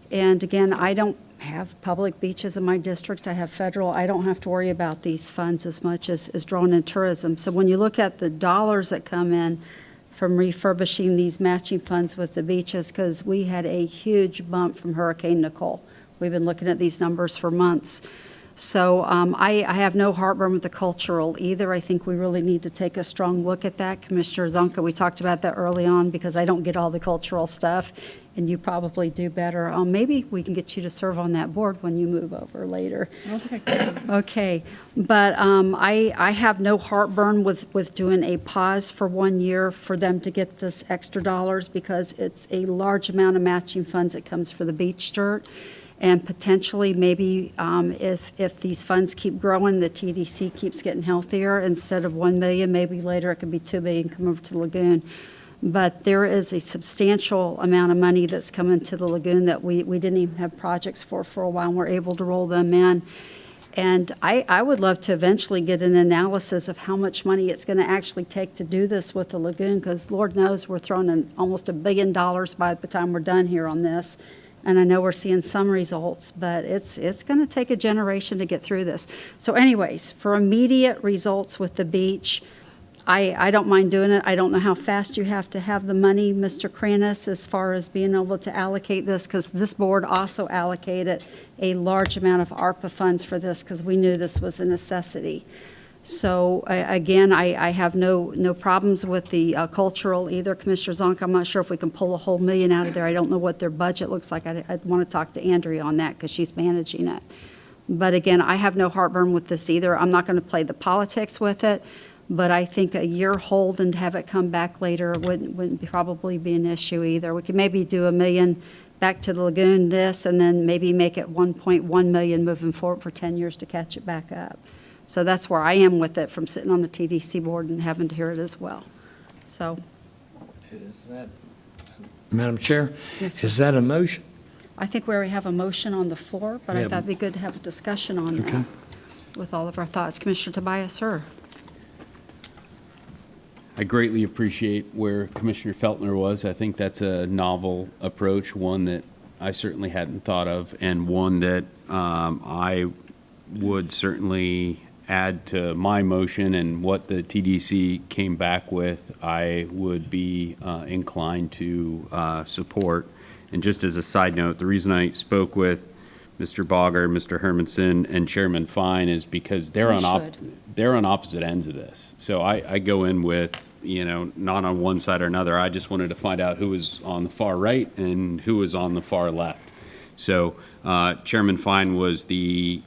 And again, I don't have public beaches in my district. I have federal. I don't have to worry about these funds as much as drawn in tourism. So when you look at the dollars that come in from refurbishing these matching funds with the beaches, because we had a huge bump from Hurricane Nicole. We've been looking at these numbers for months. So I have no heartburn with the cultural either. I think we really need to take a strong look at that. Commissioner Zonka, we talked about that early on because I don't get all the cultural stuff, and you probably do better. Maybe we can get you to serve on that board when you move over later. Okay, but I have no heartburn with doing a pause for 1 year for them to get this extra dollars because it's a large amount of matching funds that comes for the beach dirt. And potentially, maybe if these funds keep growing, the TDC keeps getting healthier. Instead of $1 million, maybe later it could be $2 million come over to the lagoon. But there is a substantial amount of money that's coming to the lagoon that we didn't even have projects for a while, and we're able to roll them in. And I would love to eventually get an analysis of how much money it's going to actually take to do this with the lagoon, because Lord knows we're throwing in almost $1 billion by the time we're done here on this. And I know we're seeing some results, but it's going to take a generation to get through this. So anyways, for immediate results with the beach, I don't mind doing it. I don't know how fast you have to have the money, Mr. Kranis, as far as being able to allocate this, because this board also allocated a large amount of ARPA funds for this because we knew this was a necessity. So again, I have no problems with the cultural either. Commissioner Zonk, I'm not sure if we can pull a whole $1 million out of there. I don't know what their budget looks like. I'd want to talk to Andrea on that because she's managing it. But again, I have no heartburn with this either. I'm not going to play the politics with it, but I think a year hold and have it come back later wouldn't probably be an issue either. We could maybe do $1 million back to the lagoon this, and then maybe make it 1.1 million moving forward for 10 years to catch it back up. So that's where I am with it, from sitting on the TDC board and having to hear it as well. So, Is that, Madam Chair, yes, is that a motion? I think we already have a motion on the floor, but I thought it'd be good to have a discussion on that with all of our thoughts. Commissioner Tobias, sir. I greatly appreciate where Commissioner Feltner was. I think that's a novel approach, one that I certainly hadn't thought of, and one that I would certainly add to my motion, and what the TDC came back with, I would be inclined to support. And just as a side note, the reason I spoke with Mr. Bogger, Mr. Hermanson, and Chairman Fine is because they're on opposite ends of this. So I go in with, not on one side or another. I just wanted to find out who was on the far right and who was on the far left. So Chairman Fine was the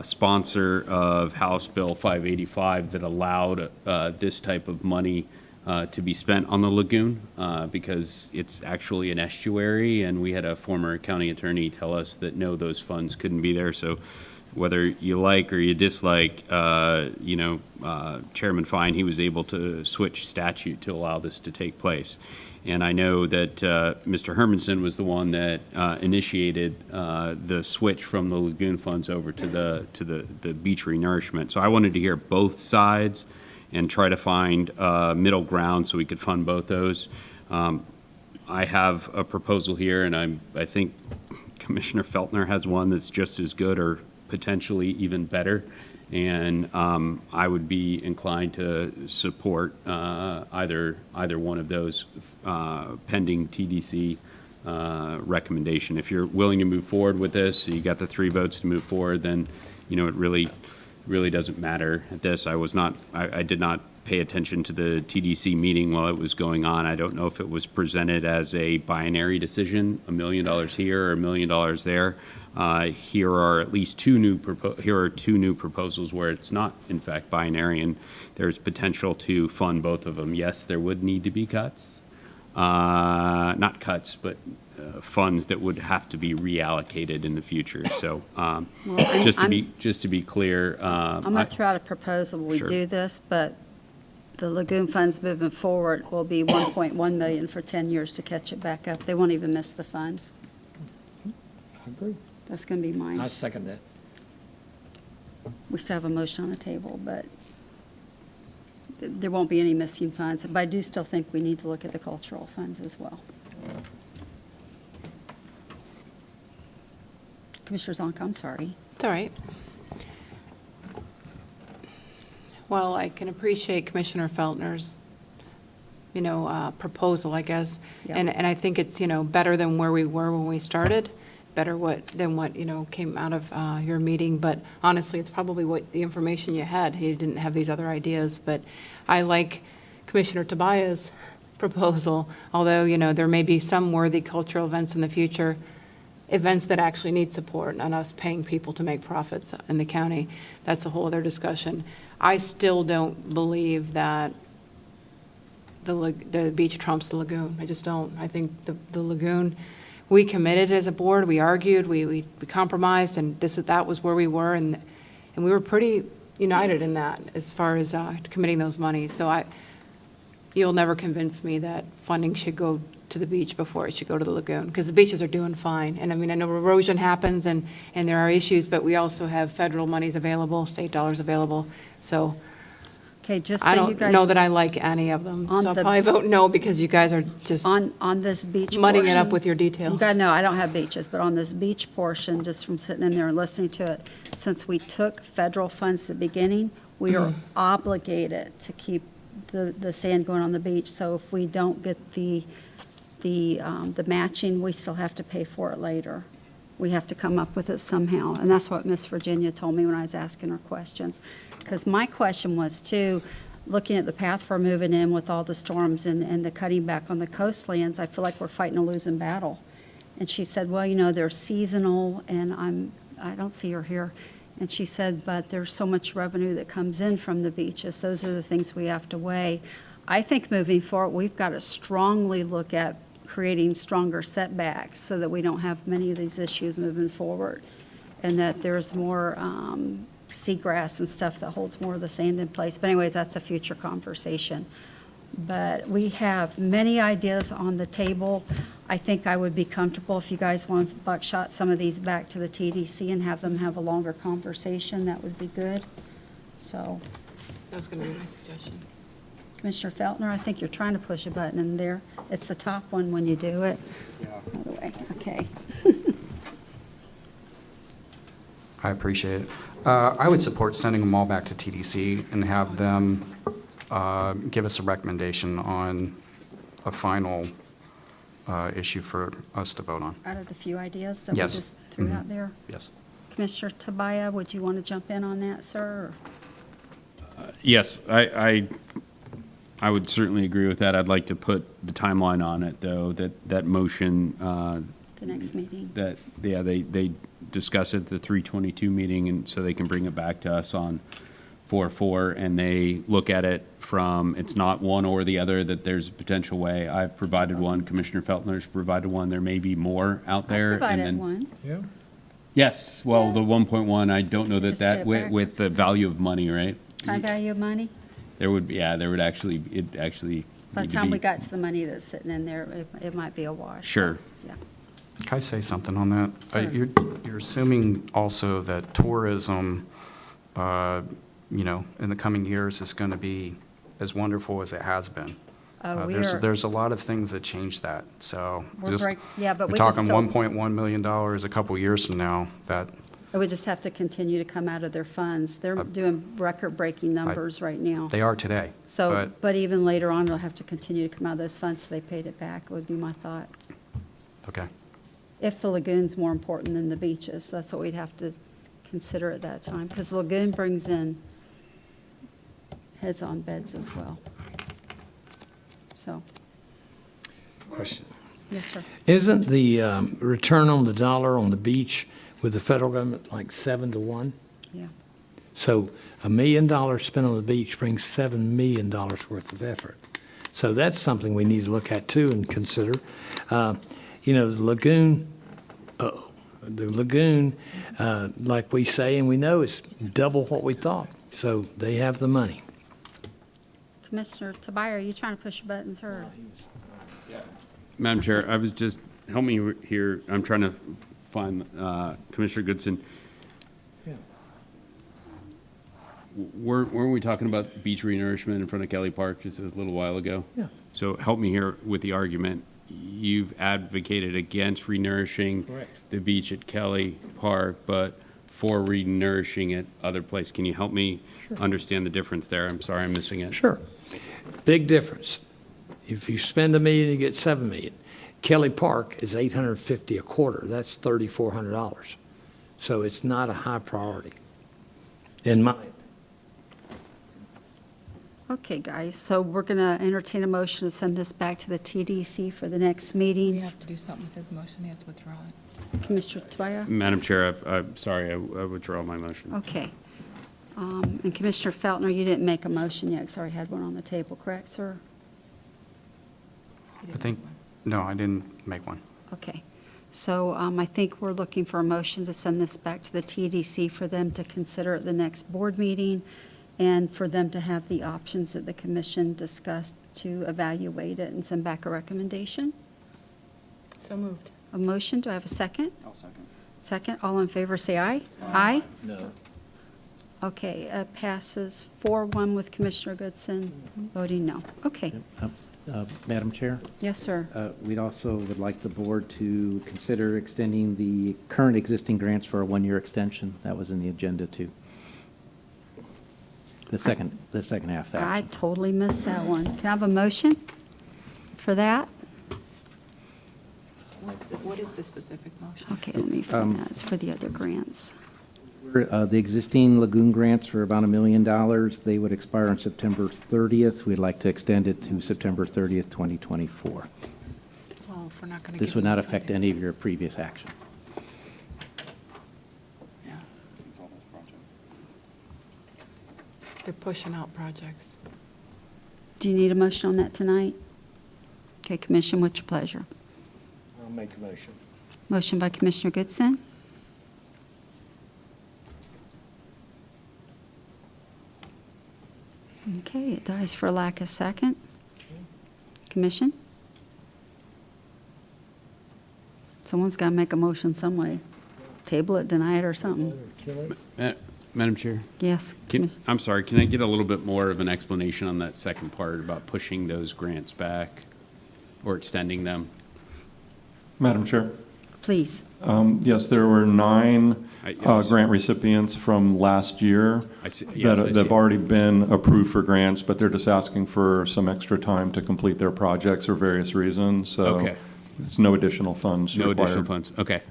sponsor of House Bill 585 that allowed this type of money to be spent on the lagoon because it's actually an estuary, and we had a former county attorney tell us that no, those funds couldn't be there. So whether you like or you dislike, Chairman Fine, he was able to switch statute to allow this to take place. And I know that Mr. Hermanson was the one that initiated the switch from the lagoon funds over to the beach renourishment. So I wanted to hear both sides and try to find middle ground so we could fund both those. I have a proposal here, and I think Commissioner Feltner has one that's just as good or potentially even better. And I would be inclined to support either one of those pending TDC recommendation. If you're willing to move forward with this, you got the 3 votes to move forward, then it really doesn't matter at this. I did not pay attention to the TDC meeting while it was going on. I don't know if it was presented as a binary decision, $1 million here or $1 million there. Here are at least two new proposals where it's not in fact binary, and there's potential to fund both of them. Yes, there would need to be cuts, not cuts, but funds that would have to be reallocated in the future. So just to be clear, I'm going to throw out a proposal. We Sure. do this, but the lagoon funds moving forward will be 1.1 million for 10 years to catch it back up. They won't even miss the funds. I agree. That's going to be mine. I second that. We still have a motion on the table, but there won't be any missing funds. But I do still think we need to look at the cultural funds as well. Commissioner Zonk, I'm sorry. It's all right. Well, I can appreciate Commissioner Feltner's, proposal, I guess. Yeah. And I think it's, better than where we were when we started, better than what came out of your meeting. But honestly, it's probably what the information you had. He didn't have these other ideas. But I like Commissioner Tobias' proposal, although, there may be some worthy cultural events in the future, events that actually need support, not us paying people to make profits in the county. That's a whole other discussion. I still don't believe that the beach trumps the lagoon. I just don't. I think the lagoon, we committed as a board, we argued, we compromised, and that was where we were, and we were pretty united in that as far as committing those monies. So you'll never convince me that funding should go to the beach before it should go to the lagoon, because the beaches are doing fine. And I know erosion happens and there are issues, but we also have federal monies available, state dollars available. So Okay, just I so you don't guys. know that I like any of them. On So I'll the- probably vote no, because you guys are just On this beach mudding it up portion- with your details. You gotta know, I don't have beaches, but on this beach portion, just from sitting in there and listening to it, since we took federal funds at the beginning, we are obligated to keep the sand going on the beach. So if we don't get the matching, we still have to pay for it later. We have to come up with it somehow. And that's what Miss Virginia told me when I was asking her questions. Because my question was too, looking at the path we're moving in with all the storms and the cutting back on the coastlands, I feel like we're fighting a losing battle. And she said, well, they're seasonal, and I don't see her here. And she said, but there's so much revenue that comes in from the beaches. Those are the things we have to weigh. I think moving forward, we've got to strongly look at creating stronger setbacks so that we don't have many of these issues moving forward, and that there's more seagrass and stuff that holds more of the sand in place. But anyways, that's a future conversation. But we have many ideas on the table. I think I would be comfortable if you guys want to buckshot some of these back to the TDC and have them have a longer conversation. That would be good. So, That was going to be my suggestion. Commissioner Feltner, I think you're trying to push a button in there. It's the top one when you do it. By the way, okay. I appreciate it. I would support sending them all back to TDC and have them give us a recommendation on a final issue for us to vote on. Out of the few ideas that we Yes. just threw out there. Yes. Commissioner Tobias, would you want to jump in on that, sir? Yes, I would certainly agree with that. I'd like to put the timeline on it, though, that motion, The next meeting? that, yeah, they discuss it at the 3/22 meeting, and so they can bring it back to us on 4/4, and they look at it from, it's not one or the other, that there's a potential way. I've provided one, Commissioner Feltner's provided one, there may be more out there. and Provided then- one. Yeah. Yes, well, the 1.1, I don't know that Just put it back. with the value of money, right? Time value of money? There would be, yeah, there would actually, it actually By need the to time be- we got to the money that's sitting in there, it might be a wash. Sure. Yeah. Can I say something on that? Sure. You're assuming also that tourism, in the coming years is going to be as wonderful as it has been. There's a lot of things that change that, so We're just, yeah, but we're we just talking still- $1.1 million a couple years from now, that, It would just have to continue to come out of their funds. They're doing record-breaking numbers right now. they are today. So, but even later on, they'll have to continue to come out of those funds, so they paid it back, would be my thought. Okay. If the lagoon's more important than the beaches, that's what we'd have to consider at that time, because the lagoon brings in heads on beds as well. So, Question. yes, sir. Isn't the return on the dollar on the beach with the federal government like 7-1? Yeah. So $1 million spent on the beach brings $7 million worth of effort. So that's something we need to look at too and consider. The lagoon, like we say and we know, is double what we thought. So they have the money. Commissioner Tobias, are you trying to push your buttons, or? Madam Chair, I was just, help me here, I'm trying to find Commissioner Goodson. Yeah. Weren't we talking about beach renourishment in front of Kelly Park just a little while ago? Yeah. So help me here with the argument. You've advocated against renourishing Correct. the beach at Kelly Park, but for renourishing it other place. Can you help me understand the difference there? I'm sorry, I'm missing it. Sure. Big difference. If you spend $1 million, you get $7 million. Kelly Park is $850 a quarter. That's $3,400. So it's not a high priority, in my opinion. Okay, guys, so we're going to entertain a motion to send this back to the TDC for the next We meeting. have to do something with his motion, he has to withdraw it. Commissioner Tobias? Madam Chair, I'm sorry, I withdraw my motion. Okay. And Commissioner Feltner, you didn't make a motion yet, because I already had one on the table, correct, sir? I think, no, I didn't make one. Okay. So I think we're looking for a motion to send this back to the TDC for them to consider at the next board meeting and for them to have the options that the commission discussed to evaluate it and send back a recommendation. So moved. A motion, do I have a second? I'll second. Second, all in favor, say aye. Aye? No. Okay, passes 4-1 with Commissioner Goodson voting no. Okay. Madam Chair, Yes, sir. we'd also would like the board to consider extending the current existing grants for a one-year extension. That was in the agenda too. The second half. I action. totally missed that one. Can I have a motion for that? What is the specific motion? Okay, let me find that. It's for the other grants. The existing Lagoon grants for about $1 million, they would expire on September 30th. We'd like to extend it to September 30th, 2024. Well, if we're not going to. This would not affect any of your previous action. Yeah. They're pushing out projects. Do you need a motion on that tonight? Okay, Commission, what's your pleasure? I'll make a motion. Motion by Commissioner Goodson. Okay, it dies for lack of second. Commission? Someone's got to make a motion some way. Table it, deny it, or something. Kill it. Madam Chair? Yes. I'm sorry, can I get a little bit more of an explanation on that second part about pushing those grants back or extending them? Madam Chair? Please. Yes, there were 9 Yes. grant recipients from last year I see- yes, I that see. have already been approved for grants, but they're just asking for some extra time to complete their projects for various reasons. So Okay. there's no additional funds No required. additional funds, okay.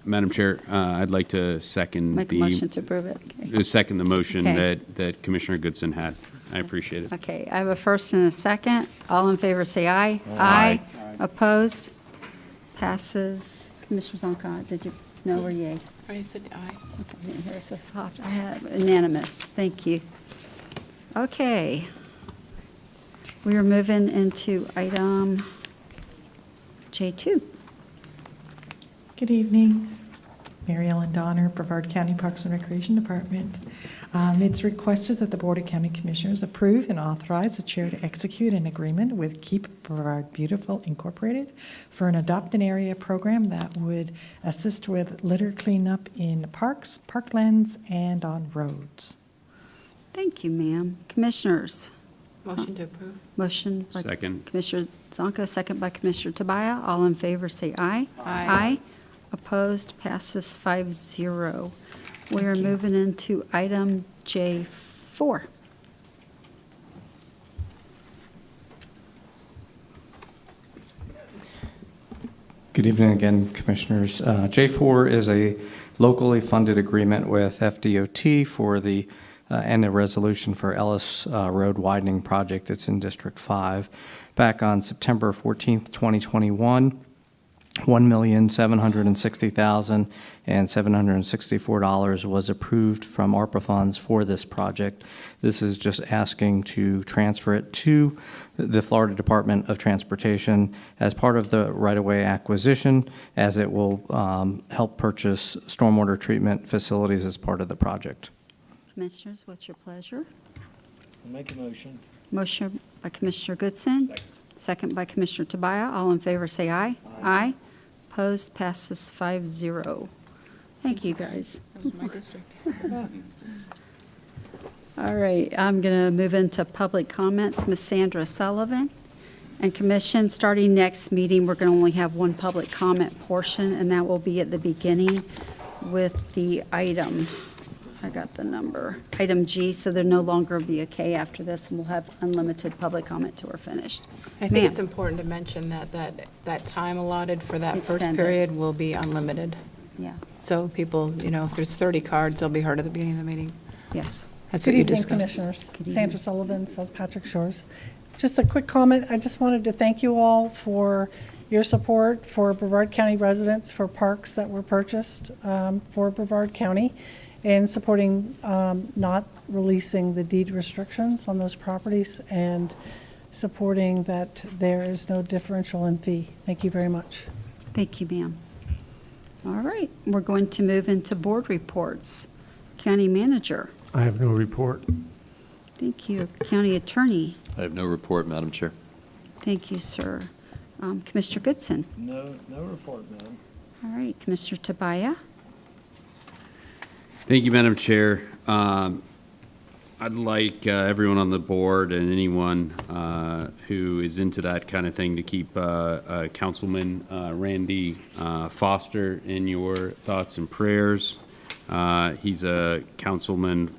Madam Chair, I'd like to second Make a motion to approve it. Okay. second the motion Okay. that Commissioner Goodson had. I appreciate it. Okay, I have a first and a second. All in favor, say aye. Aye. Opposed? Passes. Commissioner Zonka, did you, no or yay? I said aye. Okay, I didn't hear it so soft. I have unanimous. Thank you. Okay. We are moving into item J2. Good evening. Mary Ellen Donner, Brevard County Parks and Recreation Department. It's requested that the Board of County Commissioners approve and authorize the chair to execute an agreement with Keep Brevard Beautiful Incorporated for an Adopt an Area program that would assist with litter cleanup in parks, parklands, and on roads. Thank you, ma'am. Commissioners? Motion to approve. Motion by Second. Commissioner Zonka, second by Commissioner Tobias. All in favor, say aye. Aye. Opposed, passes 5-0. We are moving into item J4. Good evening again, Commissioners. J4 is a locally funded agreement with FDOT for the, and a resolution for Ellis Road Widening Project. It's in District 5. Back on September 14th, 2021, $1,760,764 was approved from ARPA funds for this project. This is just asking to transfer it to the Florida Department of Transportation as part of the right-of-way acquisition, as it will help purchase stormwater treatment facilities as part of the project. Commissioners, what's your pleasure? Make a motion. Motion by Commissioner Goodson. Second by Commissioner Tobias. All in favor, say aye. Aye. Opposed, passes 5-0. Thank you, guys. That was my district. All right, I'm going to move into public comments. Ms. Sandra Sullivan. And Commission, starting next meeting, we're going to only have one public comment portion, and that will be at the beginning with the item. I got the number. Item G, so there no longer be a K after this, and we'll have unlimited public comment till we're finished. I think it's important to mention that time allotted for that first Extended. period will be unlimited. Yeah, So people, if there's 30 cards, they'll be heard at the beginning of the meeting. yes. That's Good what you evening, discussed. Commissioners. Good evening. Sandra Sullivan, South Patrick Shores. Just a quick comment. I just wanted to thank you all for your support for Brevard County residents for parks that were purchased for Brevard County, and supporting not releasing the deed restrictions on those properties, and supporting that there is no differential in fee. Thank you very much. Thank you, ma'am. All right, we're going to move into board reports. County Manager. I have no report. Thank you. County Attorney. I have no report, Madam Chair. Thank you, sir. Commissioner Goodson. No report, ma'am. All right, Commissioner Tobias. Thank you, Madam Chair. I'd like everyone on the board and anyone who is into that kind of thing to keep Councilman Randy Foster in your thoughts and prayers. He's a councilman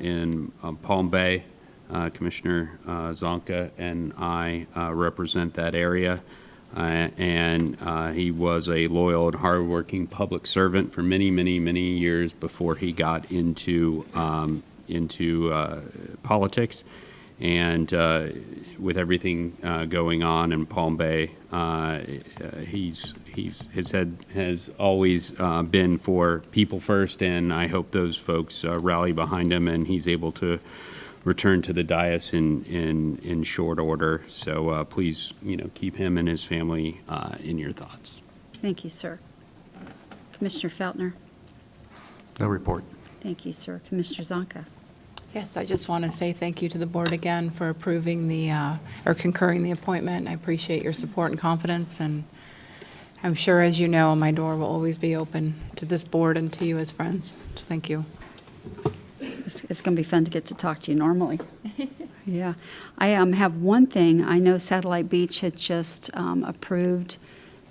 in Palm Bay. Commissioner Zonka and I represent that area. And he was a loyal and hardworking public servant for many, many, many years before he got into politics. And with everything going on in Palm Bay, his head has always been for people first, and I hope those folks rally behind him and he's able to return to the dais in short order. So please, keep him and his family in your thoughts. Thank you, sir. Commissioner Feltner. No report. Thank you, sir. Commissioner Zonka. Yes, I just want to say thank you to the board again for approving or concurring the appointment. I appreciate your support and confidence, and I'm sure, as you know, my door will always be open to this board and to you as friends. So thank you. It's going to be fun to get to talk to you normally. Yeah. I have one thing. I know Satellite Beach had just approved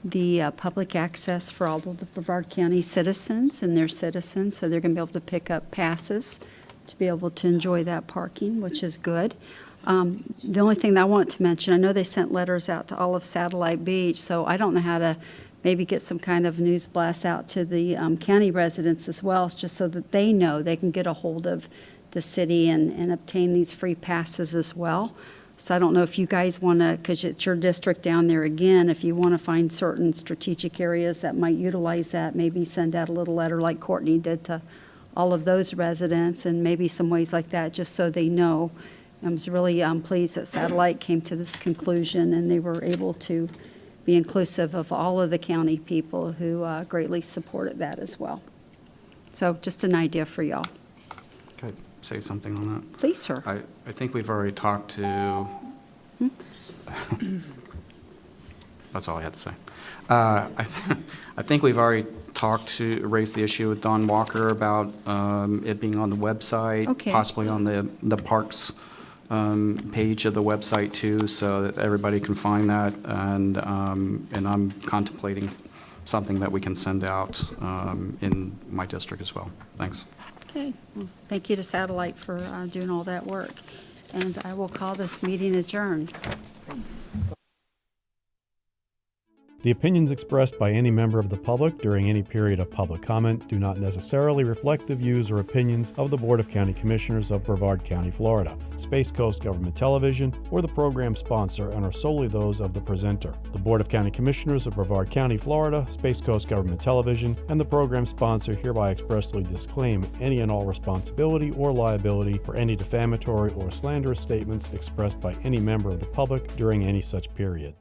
the public access for all of the Brevard County citizens and their citizens, so they're going to be able to pick up passes to be able to enjoy that parking, which is good. The only thing that I wanted to mention, I know they sent letters out to all of Satellite Beach, so I don't know how to maybe get some kind of news blast out to the county residents as well, just so that they know they can get a hold of the city and obtain these free passes as well. So I don't know if you guys want to, because it's your district down there again, if you want to find certain strategic areas that might utilize that, maybe send out a little letter like Courtney did to all of those residents, and maybe some ways like that, just so they know. I was really pleased that Satellite came to this conclusion, and they were able to be inclusive of all of the county people who greatly supported that as well. So just an idea for y'all. Could I say something on that? Please, sir. I think we've already talked to, that's all I had to say. I think we've already raised the issue with Don Walker about it being on the website. Okay. Possibly on the parks page of the website too, so that everybody can find that. And I'm contemplating something that we can send out in my district as well. Thanks. Okay. Well, thank you to Satellite for doing all that work. And I will call this meeting adjourned. The opinions expressed by any member of the public during any period of public comment do not necessarily reflect the views or opinions of the Board of County Commissioners of Brevard County, Florida, Space Coast Government Television, or the program sponsor, and are solely those of the presenter. The Board of County Commissioners of Brevard County, Florida, Space Coast Government Television, and the program sponsor hereby expressly disclaim any and all responsibility or liability for any defamatory or slanderous statements expressed by any member of the public during any such period.